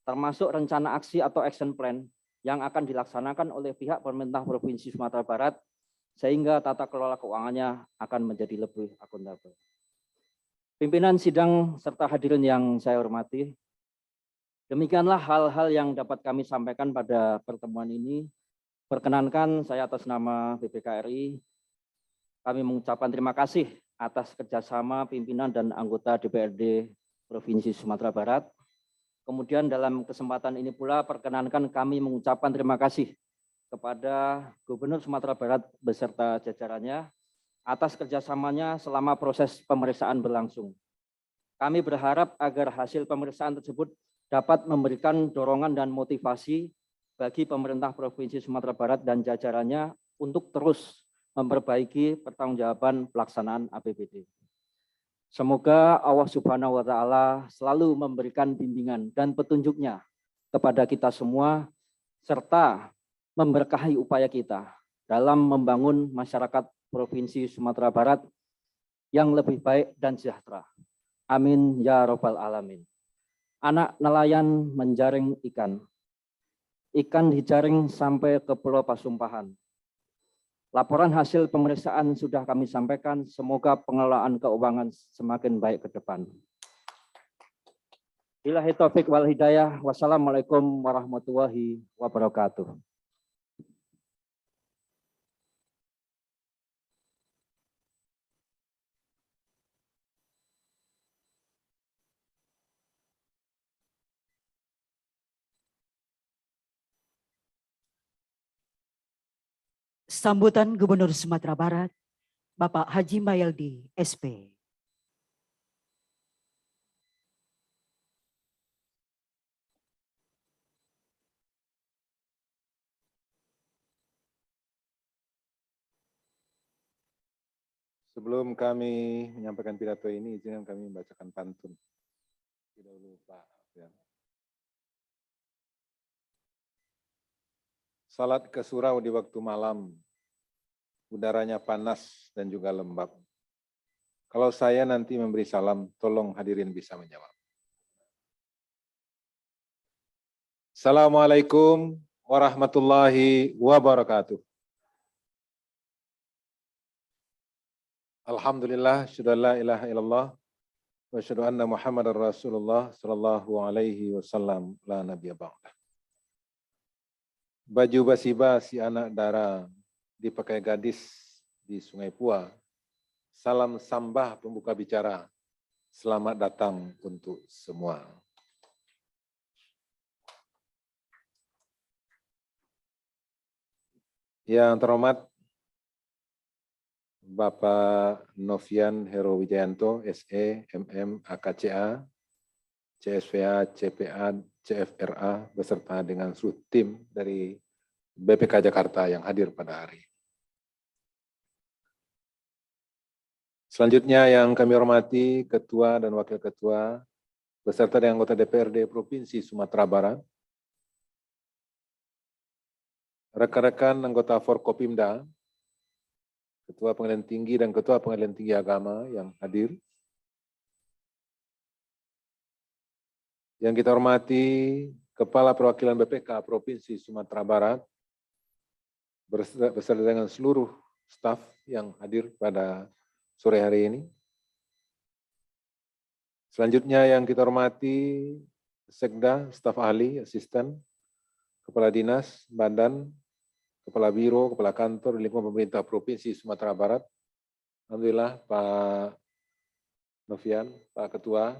termasuk rencana aksi atau action plan yang akan dilaksanakan oleh pihak pemerintah Provinsi Sumatera Barat, sehingga tata kelola keuangannya akan menjadi lebih akuntabel. Pimpinan sidang serta hadirin yang saya hormati, demikianlah hal-hal yang dapat kami sampaikan pada pertemuan ini. Perkenankan saya atas nama BPK RI, kami mengucapkan terima kasih atas kerjasama pimpinan dan anggota DPRD Provinsi Sumatera Barat. Kemudian dalam kesempatan ini pula perkenankan kami mengucapkan terima kasih kepada Gubernur Sumatera Barat beserta jajarannya atas kerjasamanya selama proses pemeriksaan berlangsung. Kami berharap agar hasil pemeriksaan tersebut dapat memberikan dorongan dan motivasi bagi pemerintah Provinsi Sumatera Barat dan jajarannya untuk terus memperbaiki pertanggungjawaban pelaksanaan APBD. Semoga Allah Subhanahu wa Ta'ala selalu memberikan bimbingan dan petunjuknya kepada kita semua, serta memberkahi upaya kita dalam membangun masyarakat Provinsi Sumatera Barat yang lebih baik dan sejahtera. Amin ya Rabbal Alamin. Anak nelayan menjaring ikan. Ikan dijaring sampai ke Pulau Pasumpahan. Laporan hasil pemeriksaan sudah kami sampaikan. Semoga pengelolaan keuangan semakin baik ke depan. Billahi taufik wal hidayah. Wassalamualaikum warahmatullahi wabarakatuh. Sambutan Gubernur Sumatera Barat, Bapak Haji Mayaldi, SP. Sebelum kami menyampaikan pidato ini, izinkan kami membacakan pantun. Tidak lupa. Ya. Salat ke surau di waktu malam, udaranya panas dan juga lembab. Kalau saya nanti memberi salam, tolong hadirin bisa menjawab. Assalamualaikum warahmatullahi wabarakatuh. Alhamdulillah, syukur la ilaha illallah, wa syukur anna Muhammadar Rasulullah sallallahu alaihi wasallam, la nabiyya ba'dah. Baju basi-basi anak dara dipakai gadis di Sungai Pua. Salam sambah pembuka bicara. Selamat datang untuk semua. Yang terhormat Bapak Novian Hero Wijayanto, SE, MM, AKCA, CSVA, CPA, CFRA, beserta dengan seluruh tim dari BPK Jakarta yang hadir pada hari ini. Selanjutnya yang kami hormati Ketua dan Wakil Ketua, beserta dengan anggota DPRD Provinsi Sumatera Barat, rekan-rekan anggota Forkopimda, Ketua Pengadilan Tinggi dan Ketua Pengadilan Tinggi Agama yang hadir. Yang kita hormati Kepala Perwakilan BPK Provinsi Sumatera Barat, beserta dengan seluruh staf yang hadir pada sore hari ini. Selanjutnya yang kita hormati Sekda, staf ahli, asisten, kepala dinas, badan, kepala biro, kepala kantor, lingkungan pemerintah Provinsi Sumatera Barat. Alhamdulillah Pak Novian, Pak Ketua,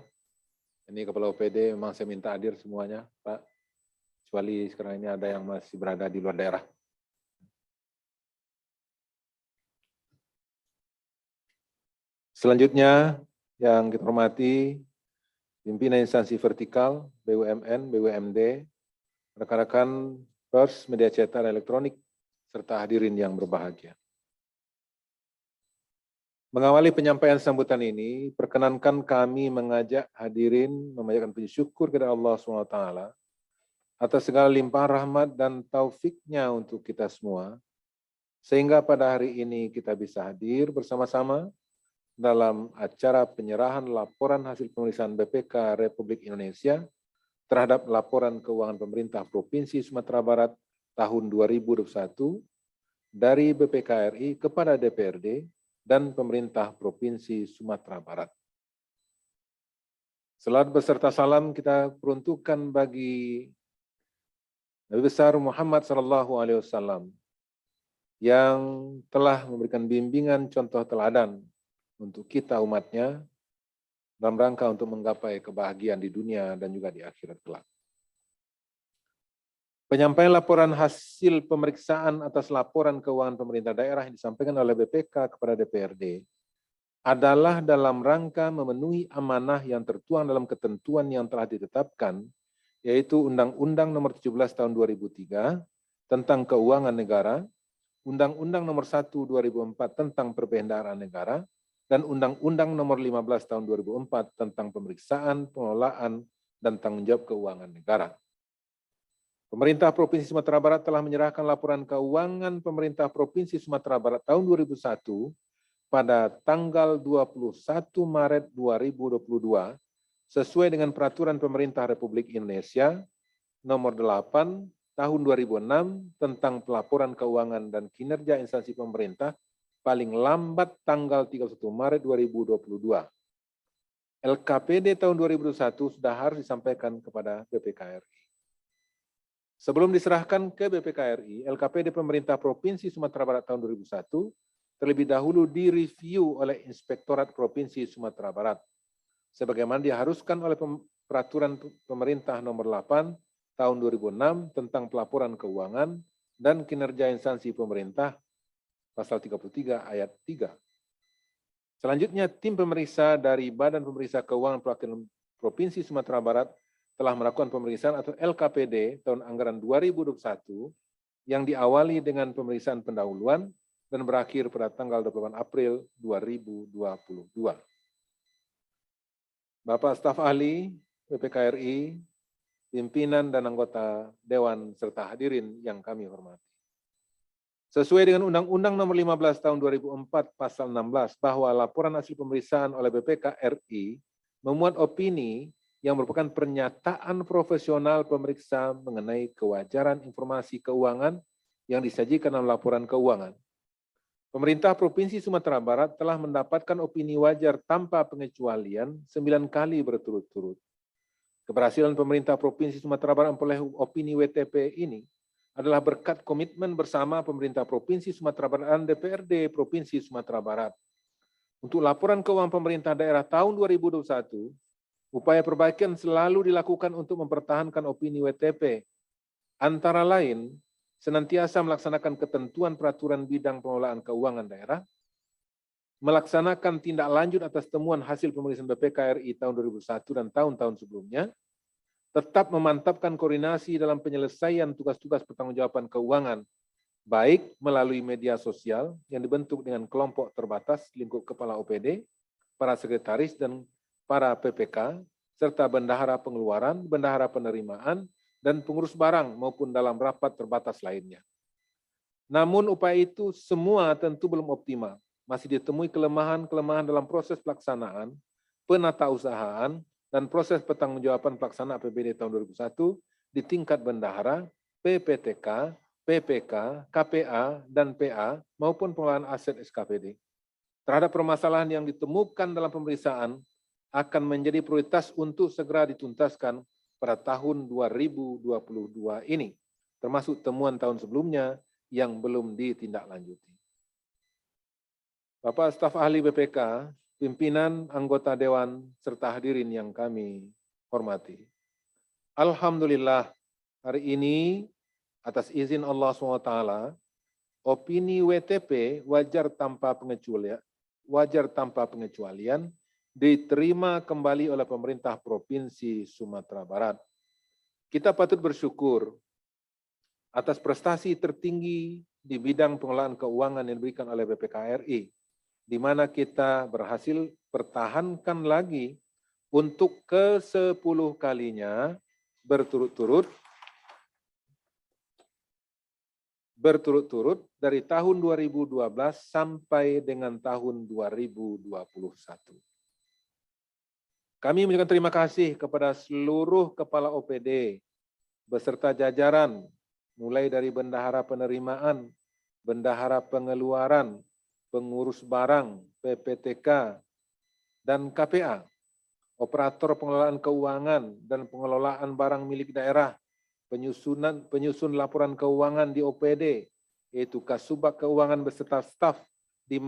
ini kepala OPD, memang saya minta hadir semuanya, Pak. Kecuali sekarang ini ada yang masih berada di luar daerah. Selanjutnya yang kita hormati pimpinan instansi vertikal, BUMN, BUMD, rekan-rekan pers, media cetak dan elektronik, serta hadirin yang berbahagia. Mengawali penyampaian sambutan ini, perkenankan kami mengajak hadirin memanjatkan puji syukur kepada Allah SWT atas segala limpah rahmat dan taufiknya untuk kita semua, sehingga pada hari ini kita bisa hadir bersama-sama dalam acara penyerahan laporan hasil pemeriksaan BPK Republik Indonesia terhadap laporan keuangan pemerintah Provinsi Sumatera Barat tahun 2021 dari BPK RI kepada DPRD dan pemerintah Provinsi Sumatera Barat. Salat beserta salam kita peruntukkan bagi Nabi besar Muhammad SAW yang telah memberikan bimbingan contoh teladan untuk kita umatnya dalam rangka untuk menggapai kebahagiaan di dunia dan juga di akhirat kelak. Penyampaian laporan hasil pemeriksaan atas laporan keuangan pemerintah daerah yang disampaikan oleh BPK kepada DPRD adalah dalam rangka memenuhi amanah yang tertuang dalam ketentuan yang telah ditetapkan, yaitu Undang-Undang Nomor 17 Tahun 2003 tentang Keuangan Negara, Undang-Undang Nomor 1 2004 tentang Perbendaharaan Negara, dan Undang-Undang Nomor 15 Tahun 2004 tentang Pemeriksaan, Pengelolaan, dan Tanggung Jawab Keuangan Negara. Pemerintah Provinsi Sumatera Barat telah menyerahkan laporan keuangan pemerintah Provinsi Sumatera Barat tahun 2001 pada tanggal 21 Maret 2022 sesuai dengan Peraturan Pemerintah Republik Indonesia Nomor 8 Tahun 2006 tentang pelaporan keuangan dan kinerja instansi pemerintah paling lambat tanggal 31 Maret 2022. LKPD tahun 2021 sudah harus disampaikan kepada BPK RI. Sebelum diserahkan ke BPK RI, LKPD pemerintah Provinsi Sumatera Barat tahun 2001 terlebih dahulu direview oleh Inspektorat Provinsi Sumatera Barat, sebagaimana diharuskan oleh Peraturan Pemerintah Nomor 8 Tahun 2006 tentang pelaporan keuangan dan kinerja instansi pemerintah, Pasal 33 Ayat 3. Selanjutnya, tim pemeriksa dari Badan Pemeriksa Keuangan Perwakilan Provinsi Sumatera Barat telah melakukan pemeriksaan atau LKPD tahun anggaran 2021 yang diawali dengan pemeriksaan pendahuluan dan berakhir pada tanggal 28 April 2022. Bapak staf ahli BPK RI, pimpinan dan anggota Dewan serta hadirin yang kami hormati. Sesuai dengan Undang-Undang Nomor 15 Tahun 2004 Pasal 16 bahwa laporan hasil pemeriksaan oleh BPK RI memuat opini yang merupakan pernyataan profesional pemeriksa mengenai kewajaran informasi keuangan yang disajikan dalam laporan keuangan. Pemerintah Provinsi Sumatera Barat telah mendapatkan opini wajar tanpa pengecualian 9 kali berturut-turut. Keberhasilan pemerintah Provinsi Sumatera Barat memperoleh opini WTP ini adalah berkat komitmen bersama pemerintah Provinsi Sumatera Barat dan DPRD Provinsi Sumatera Barat. Untuk laporan keuangan pemerintah daerah tahun 2021, upaya perbaikan selalu dilakukan untuk mempertahankan opini WTP. Antara lain, senantiasa melaksanakan ketentuan peraturan bidang pengelolaan keuangan daerah, melaksanakan tindak lanjut atas temuan hasil pemeriksaan BPK RI tahun 2001 dan tahun-tahun sebelumnya, tetap memantapkan koordinasi dalam penyelesaian tugas-tugas pertanggungjawaban keuangan, baik melalui media sosial yang dibentuk dengan kelompok terbatas lingkup kepala OPD, para sekretaris dan para PPK, serta bendahara pengeluaran, bendahara penerimaan, dan pengurus barang maupun dalam rapat terbatas lainnya. Namun upaya itu semua tentu belum optimal. Masih ditemui kelemahan-kelemahan dalam proses pelaksanaan, penatausahaan, dan proses pertanggungjawaban pelaksanaan APBD tahun 2001 di tingkat bendahara, PPTK, PPK, KPA, dan PA maupun pengelolaan aset SKPD. Terhadap permasalahan yang ditemukan dalam pemeriksaan akan menjadi prioritas untuk segera dituntaskan pada tahun 2022 ini, termasuk temuan tahun sebelumnya yang belum ditindaklanjuti. Bapak staf ahli BPK, pimpinan, anggota dewan, serta hadirin yang kami hormati. Alhamdulillah, hari ini atas izin Allah SWT, opini WTP wajar tanpa pengecualian diterima kembali oleh pemerintah Provinsi Sumatera Barat. Kita patut bersyukur atas prestasi tertinggi di bidang pengelolaan keuangan yang diberikan oleh BPK RI, di mana kita berhasil pertahankan lagi untuk ke-10 kalinya berturut-turut dari tahun 2012 sampai dengan tahun 2021. Kami mengucapkan terima kasih kepada seluruh kepala OPD beserta jajaran, mulai dari bendahara penerimaan, bendahara pengeluaran, pengurus barang, PPTK, dan KPA, operator pengelolaan keuangan dan pengelolaan barang milik daerah, penyusun laporan keuangan di OPD, yaitu Kasubag Keuangan beserta staf, di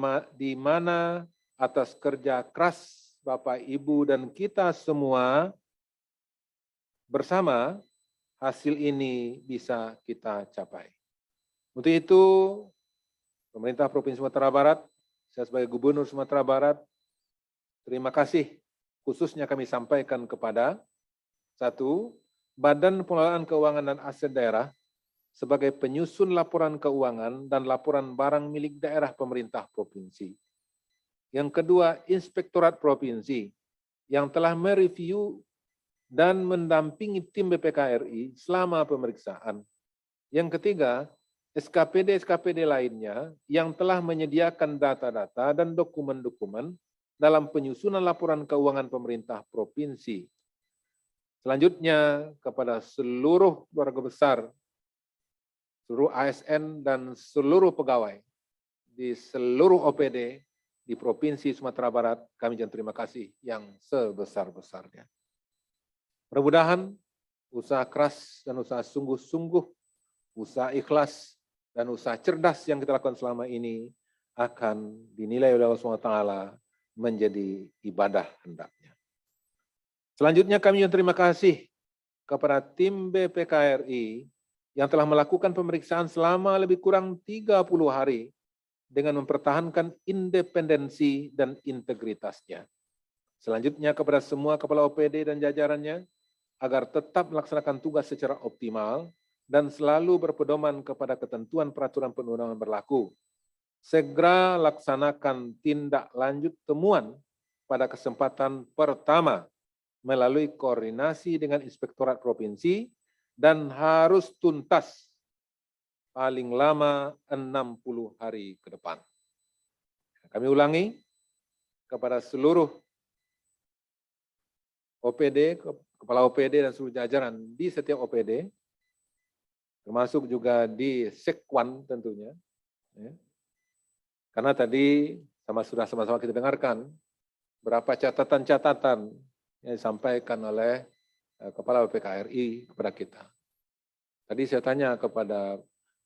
mana atas kerja keras Bapak, Ibu, dan kita semua bersama hasil ini bisa kita capai. Untuk itu, pemerintah Provinsi Sumatera Barat, saya sebagai Gubernur Sumatera Barat, terima kasih khususnya kami sampaikan kepada 1. Badan Pengelolaan Keuangan dan Aset Daerah sebagai penyusun laporan keuangan dan laporan barang milik daerah pemerintah provinsi. Yang kedua, Inspektorat Provinsi yang telah mereview dan mendampingi tim BPK RI selama pemeriksaan. Yang ketiga, SKPD-SKPD lainnya yang telah menyediakan data-data dan dokumen-dokumen dalam penyusunan laporan keuangan pemerintah provinsi. Selanjutnya, kepada seluruh keluarga besar, seluruh ASN, dan seluruh pegawai di seluruh OPD di Provinsi Sumatera Barat, kami ucapkan terima kasih yang sebesar-besarnya. Mudah-mudahan usaha keras dan usaha sungguh-sungguh, usaha ikhlas, dan usaha cerdas yang kita lakukan selama ini akan dinilai oleh Allah SWT menjadi ibadah hendaknya. Selanjutnya kami terima kasih kepada tim BPK RI yang telah melakukan pemeriksaan selama lebih kurang 30 hari dengan mempertahankan independensi dan integritasnya. Selanjutnya kepada semua kepala OPD dan jajarannya agar tetap melaksanakan tugas secara optimal dan selalu berpedoman kepada ketentuan peraturan perundang-undangan berlaku. Segera laksanakan tindak lanjut temuan pada kesempatan pertama melalui koordinasi dengan Inspektorat Provinsi dan harus tuntas paling lama 60 hari ke depan. Kami ulangi kepada seluruh OPD, kepala OPD dan seluruh jajaran di setiap OPD, termasuk juga di Sekwan tentunya. Ya. Karena tadi sama-sama kita dengarkan berapa catatan-catatan yang disampaikan oleh Kepala BPK RI kepada kita. Tadi saya tanya kepada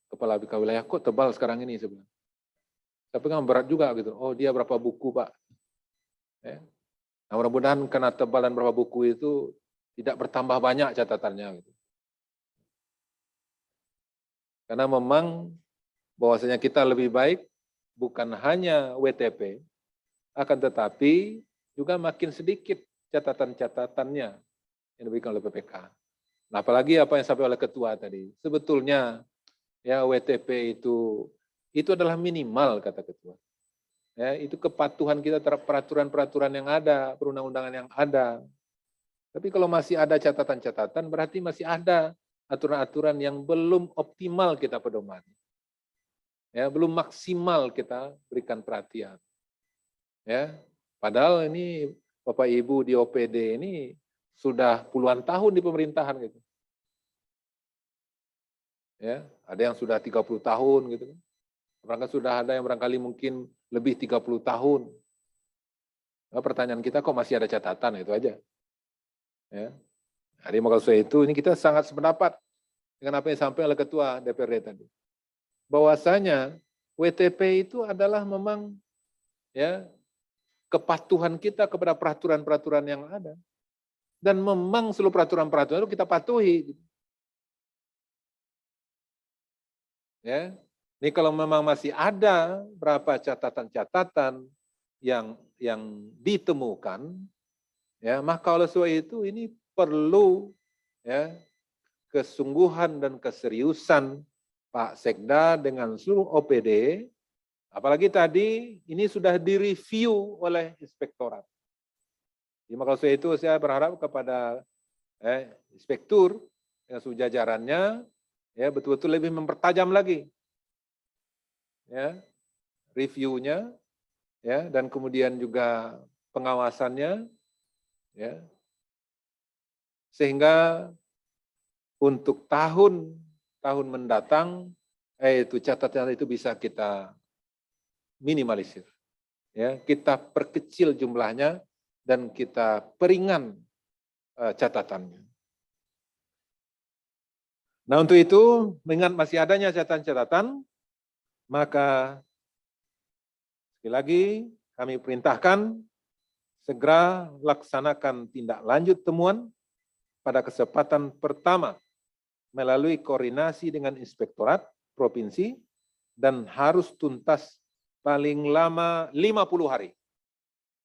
Kepala BPK wilayah, kok tebal sekarang ini sebenarnya? Tapi kan berat juga gitu. Oh, dia berapa buku, Pak? Ya. Nah, mudah-mudahan karena tebal dan berapa buku itu tidak bertambah banyak catatannya. Gitu. Karena memang bahwasanya kita lebih baik bukan hanya WTP, akan tetapi juga makin sedikit catatan-catatannya yang diberikan oleh PPK. Nah, apalagi apa yang disampaikan oleh Ketua tadi. Sebetulnya ya WTP itu adalah minimal, kata Ketua. Ya, itu kepatuhan kita terhadap peraturan-peraturan yang ada, perundang-undangan yang ada. Tapi kalau masih ada catatan-catatan, berarti masih ada aturan-aturan yang belum optimal kita pedomani. Ya, belum maksimal kita berikan perhatian. Ya, padahal ini Bapak Ibu di OPD ini sudah puluhan tahun di pemerintahan gitu. Ya, ada yang sudah 30 tahun gitu kan. Barangkali sudah ada yang barangkali mungkin lebih 30 tahun. Nah, pertanyaan kita kok masih ada catatan, itu aja. Ya. Jadi maksud itu ini kita sangat sependapat dengan apa yang disampaikan oleh Ketua DPRD tadi. Bahwasanya WTP itu adalah memang ya kepatuhan kita kepada peraturan-peraturan yang ada. Dan memang seluruh peraturan-peraturan itu kita patuhi. Ya, ini kalau memang masih ada berapa catatan-catatan yang ditemukan, ya maka oleh sebab itu ini perlu ya kesungguhan dan keseriusan Pak Sekda dengan seluruh OPD. Apalagi tadi ini sudah direview oleh inspektorat. Jadi maka oleh itu saya berharap kepada inspektur dengan seluruh jajarannya ya betul-betul lebih mempertajam lagi ya reviewnya ya dan kemudian juga pengawasannya ya sehingga untuk tahun mendatang itu catatan itu bisa kita minimalisir ya kita perkecil jumlahnya dan kita peringan catatannya. Nah untuk itu mengingat masih adanya catatan-catatan maka sekali lagi kami perintahkan segera laksanakan tindak lanjut temuan pada kesempatan pertama melalui koordinasi dengan Inspektorat Provinsi dan harus tuntas paling lama 50 hari.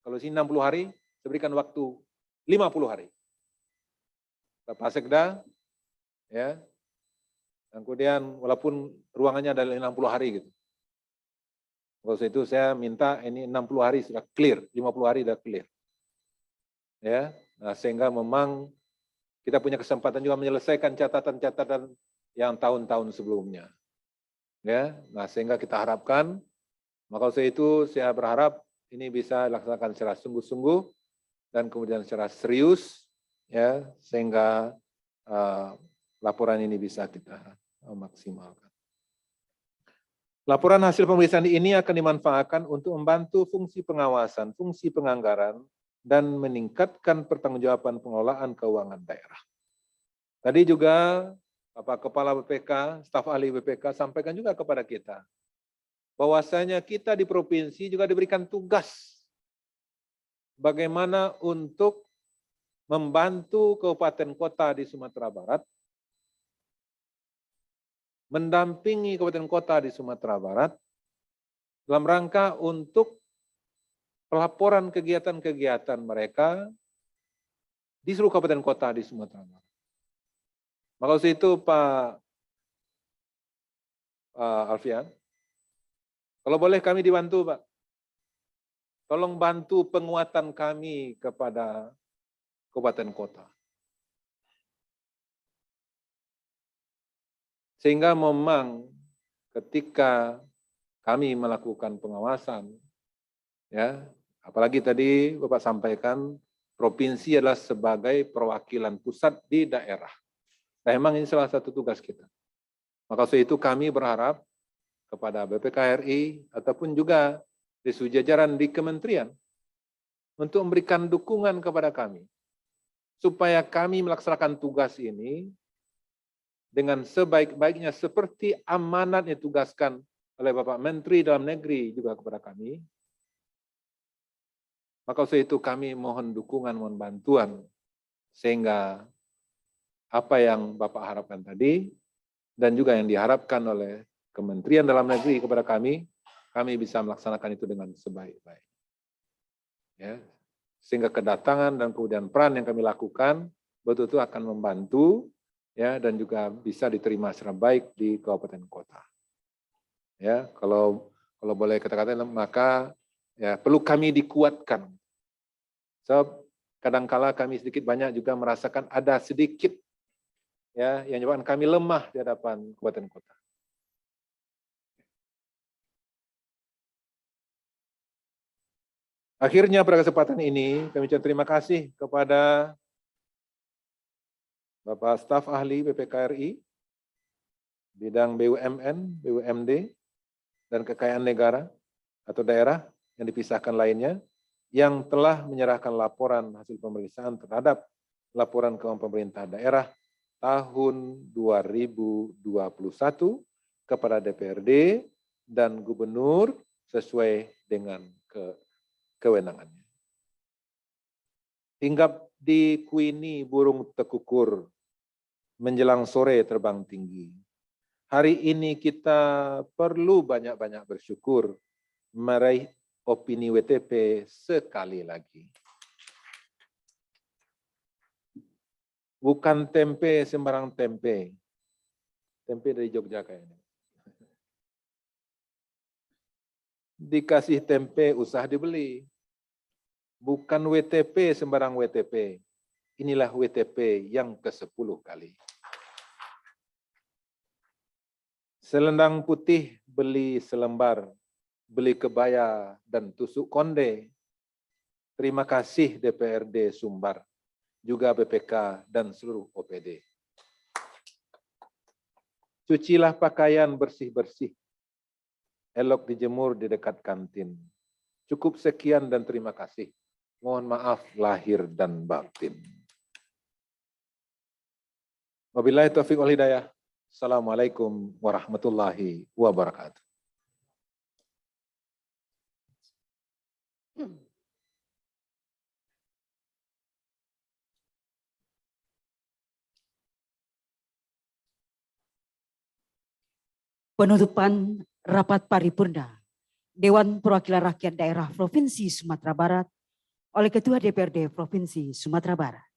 Kalau sini 60 hari, saya berikan waktu 50 hari. Pak Sekda, ya, dan kemudian walaupun ruangannya adalah 60 hari gitu. Kalau itu saya minta ini 60 hari sudah clear, 50 hari sudah clear. Ya, nah sehingga memang kita punya kesempatan juga menyelesaikan catatan-catatan yang tahun-tahun sebelumnya. Ya, nah sehingga kita harapkan, maka itu saya berharap ini bisa dilaksanakan secara sungguh-sungguh dan kemudian secara serius, ya sehingga laporan ini bisa kita maksimalkan. Laporan hasil pemeriksaan ini akan dimanfaatkan untuk membantu fungsi pengawasan, fungsi penganggaran, dan meningkatkan pertanggungjawaban pengelolaan keuangan daerah. Tadi juga Bapak Kepala BPK, staf ahli BPK sampaikan juga kepada kita, bahwasanya kita di provinsi juga diberikan tugas bagaimana untuk membantu kabupaten kota di Sumatera Barat, mendampingi kabupaten kota di Sumatera Barat dalam rangka untuk pelaporan kegiatan-kegiatan mereka di seluruh kabupaten kota di Sumatera Barat. Maka untuk itu Pak Alfian, kalau boleh kami dibantu Pak, tolong bantu penguatan kami kepada kabupaten kota. Sehingga memang ketika kami melakukan pengawasan, ya, apalagi tadi Bapak sampaikan provinsi adalah sebagai perwakilan pusat di daerah. Nah, memang ini salah satu tugas kita. Maka untuk itu kami berharap kepada BPKRI ataupun juga di jajaran di kementerian untuk memberikan dukungan kepada kami supaya kami melaksanakan tugas ini dengan sebaik-baiknya seperti amanat yang ditugaskan oleh Bapak Menteri Dalam Negeri juga kepada kami. Maka untuk itu kami mohon dukungan, mohon bantuan sehingga apa yang Bapak harapkan tadi dan juga yang diharapkan oleh Kementerian Dalam Negeri kepada kami bisa melaksanakan itu dengan sebaik-baik. Ya, sehingga kedatangan dan kemudian peran yang kami lakukan betul-betul akan membantu, ya, dan juga bisa diterima secara baik di kabupaten kota. Ya, kalau boleh kata-kata, maka ya perlu kami dikuatkan. Sebab kadangkala kami sedikit banyak juga merasakan ada sedikit, ya, yang menyebabkan kami lemah di hadapan kabupaten kota. Akhirnya pada kesempatan ini kami ucapkan terima kasih kepada Bapak Staf Ahli BPKRI, bidang BUMN, BUMD, dan kekayaan negara atau daerah yang dipisahkan lainnya, yang telah menyerahkan laporan hasil pemeriksaan terhadap laporan keuangan pemerintah daerah tahun 2021 kepada DPRD dan Gubernur sesuai dengan kewenangannya. Hinggap di kuini burung tekukur, menjelang sore terbang tinggi. Hari ini kita perlu banyak-banyak bersyukur meraih opini WTP sekali lagi. Bukan tempe sembarang tempe. Tempe dari Jogja kayaknya. Dikasih tempe usah dibeli. Bukan WTP sembarang WTP. Inilah WTP yang ke-10 kali. Selendang putih beli selembar, beli kebaya dan tusuk konde. Terima kasih DPRD Sumbar, juga BPK dan seluruh OPD. Cucilah pakaian bersih-bersih, elok dijemur di dekat kantin. Cukup sekian dan terima kasih. Mohon maaf lahir dan batin. Wabillahi taufiq wal hidayah. Assalamualaikum warahmatullahi wabarakatuh. Penutupan rapat paripurna Dewan Perwakilan Rakyat Daerah Provinsi Sumatera Barat oleh Ketua DPRD Provinsi Sumatera Barat.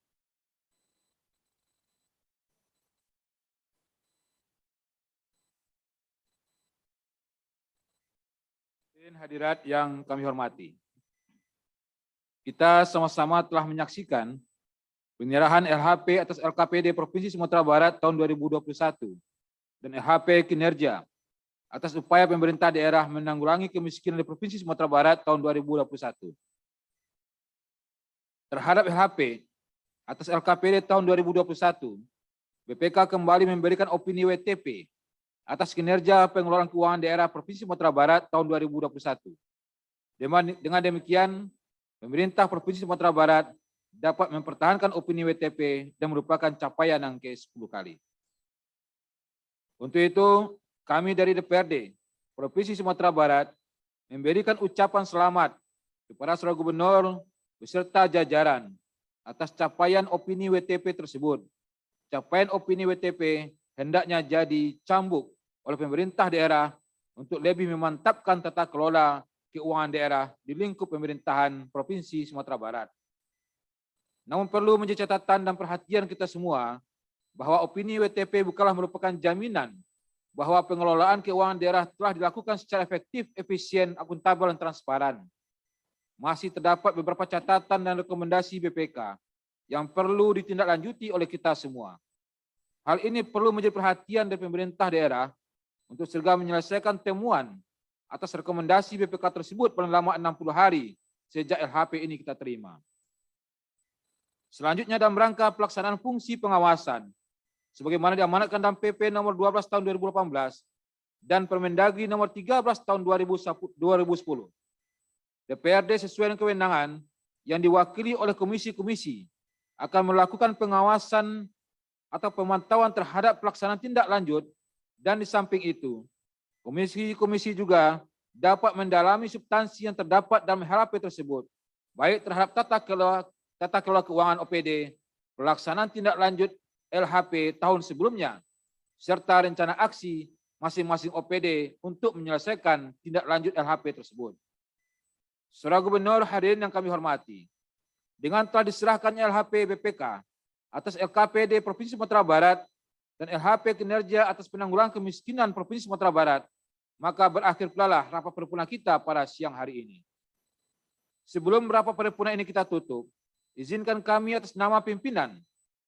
Hadirat yang kami hormati, kita sama-sama telah menyaksikan penyerahan LHP atas LKPD Provinsi Sumatera Barat tahun 2021 dan LHP kinerja atas upaya pemerintah daerah menanggulangi kemiskinan di Provinsi Sumatera Barat tahun 2021. Terhadap LHP atas LKPD tahun 2021, BPK kembali memberikan opini WTP atas kinerja pengelolaan keuangan daerah Provinsi Sumatera Barat tahun 2021. Dengan demikian, pemerintah Provinsi Sumatera Barat dapat mempertahankan opini WTP dan merupakan capaian yang ke-10 kali. Untuk itu, kami dari DPRD Provinsi Sumatera Barat memberikan ucapan selamat kepada Saudara Gubernur beserta jajaran atas capaian opini WTP tersebut. Capaian opini WTP hendaknya jadi cambuk oleh pemerintah daerah untuk lebih memantapkan tata kelola keuangan daerah di lingkup pemerintahan Provinsi Sumatera Barat. Namun perlu menjadi catatan dan perhatian kita semua bahwa opini WTP bukanlah merupakan jaminan bahwa pengelolaan keuangan daerah telah dilakukan secara efektif, efisien, akuntabel, dan transparan. Masih terdapat beberapa catatan dan rekomendasi BPK yang perlu ditindaklanjuti oleh kita semua. Hal ini perlu menjadi perhatian dari pemerintah daerah untuk segera menyelesaikan temuan atas rekomendasi BPK tersebut paling lama 60 hari sejak LHP ini kita terima. Selanjutnya dalam rangka pelaksanaan fungsi pengawasan, sebagaimana diamanatkan dalam PP nomor 12 tahun 2018 dan Permendagri nomor 13 tahun 2010. DPRD sesuai dengan kewenangan yang diwakili oleh komisi-komisi akan melakukan pengawasan atau pemantauan terhadap pelaksanaan tindak lanjut, dan di samping itu, komisi-komisi juga dapat mendalami substansi yang terdapat dalam LHP tersebut, baik terhadap tata kelola keuangan OPD, pelaksanaan tindak lanjut LHP tahun sebelumnya, serta rencana aksi masing-masing OPD untuk menyelesaikan tindak lanjut LHP tersebut. Saudara Gubernur, hadirin yang kami hormati, dengan telah diserahkannya LHP BPK atas LKPD Provinsi Sumatera Barat dan LHP kinerja atas penanggulangan kemiskinan Provinsi Sumatera Barat, maka berakhir pula lah rapat paripurna kita pada siang hari ini. Sebelum rapat paripurna ini kita tutup, izinkan kami atas nama pimpinan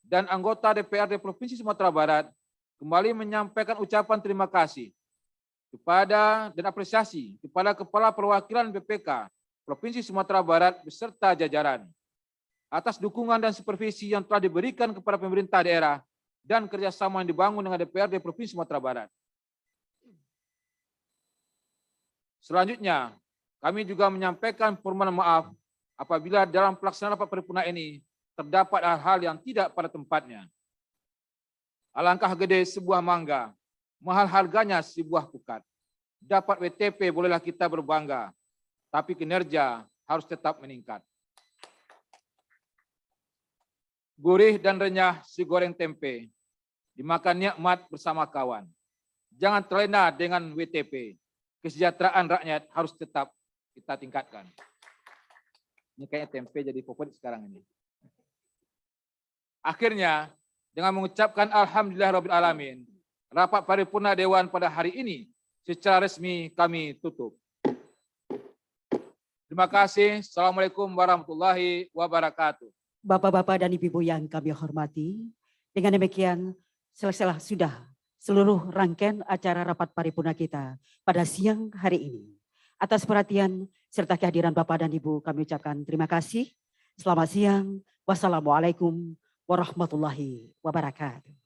dan anggota DPRD Provinsi Sumatera Barat kembali menyampaikan ucapan terima kasih kepada dan apresiasi kepada Kepala Perwakilan BPK Provinsi Sumatera Barat beserta jajaran atas dukungan dan supervisi yang telah diberikan kepada pemerintah daerah dan kerjasama yang dibangun dengan DPRD Provinsi Sumatera Barat. Selanjutnya, kami juga menyampaikan permohonan maaf apabila dalam pelaksanaan rapat paripurna ini terdapat hal-hal yang tidak pada tempatnya. Alangkah gede sebuah mangga, mahal harganya sebuah pukat. Dapat WTP bolehlah kita berbangga, tapi kinerja harus tetap meningkat. Gurih dan renyah si goreng tempe, dimakan nikmat bersama kawan. Jangan terlena dengan WTP, kesejahteraan rakyat harus tetap kita tingkatkan. Ini kayaknya tempe jadi favorit sekarang ini. Akhirnya, dengan mengucapkan Alhamdulillahirrabbilalamin, rapat paripurna Dewan pada hari ini secara resmi kami tutup. Terima kasih. Assalamualaikum warahmatullahi wabarakatuh. Bapak-bapak dan ibu-ibu yang kami hormati, dengan demikian selesailah sudah seluruh rangkaian acara rapat paripurna kita pada siang hari ini. Atas perhatian serta kehadiran Bapak dan Ibu kami ucapkan terima kasih. Selamat siang. Wassalamualaikum warahmatullahi wabarakatuh.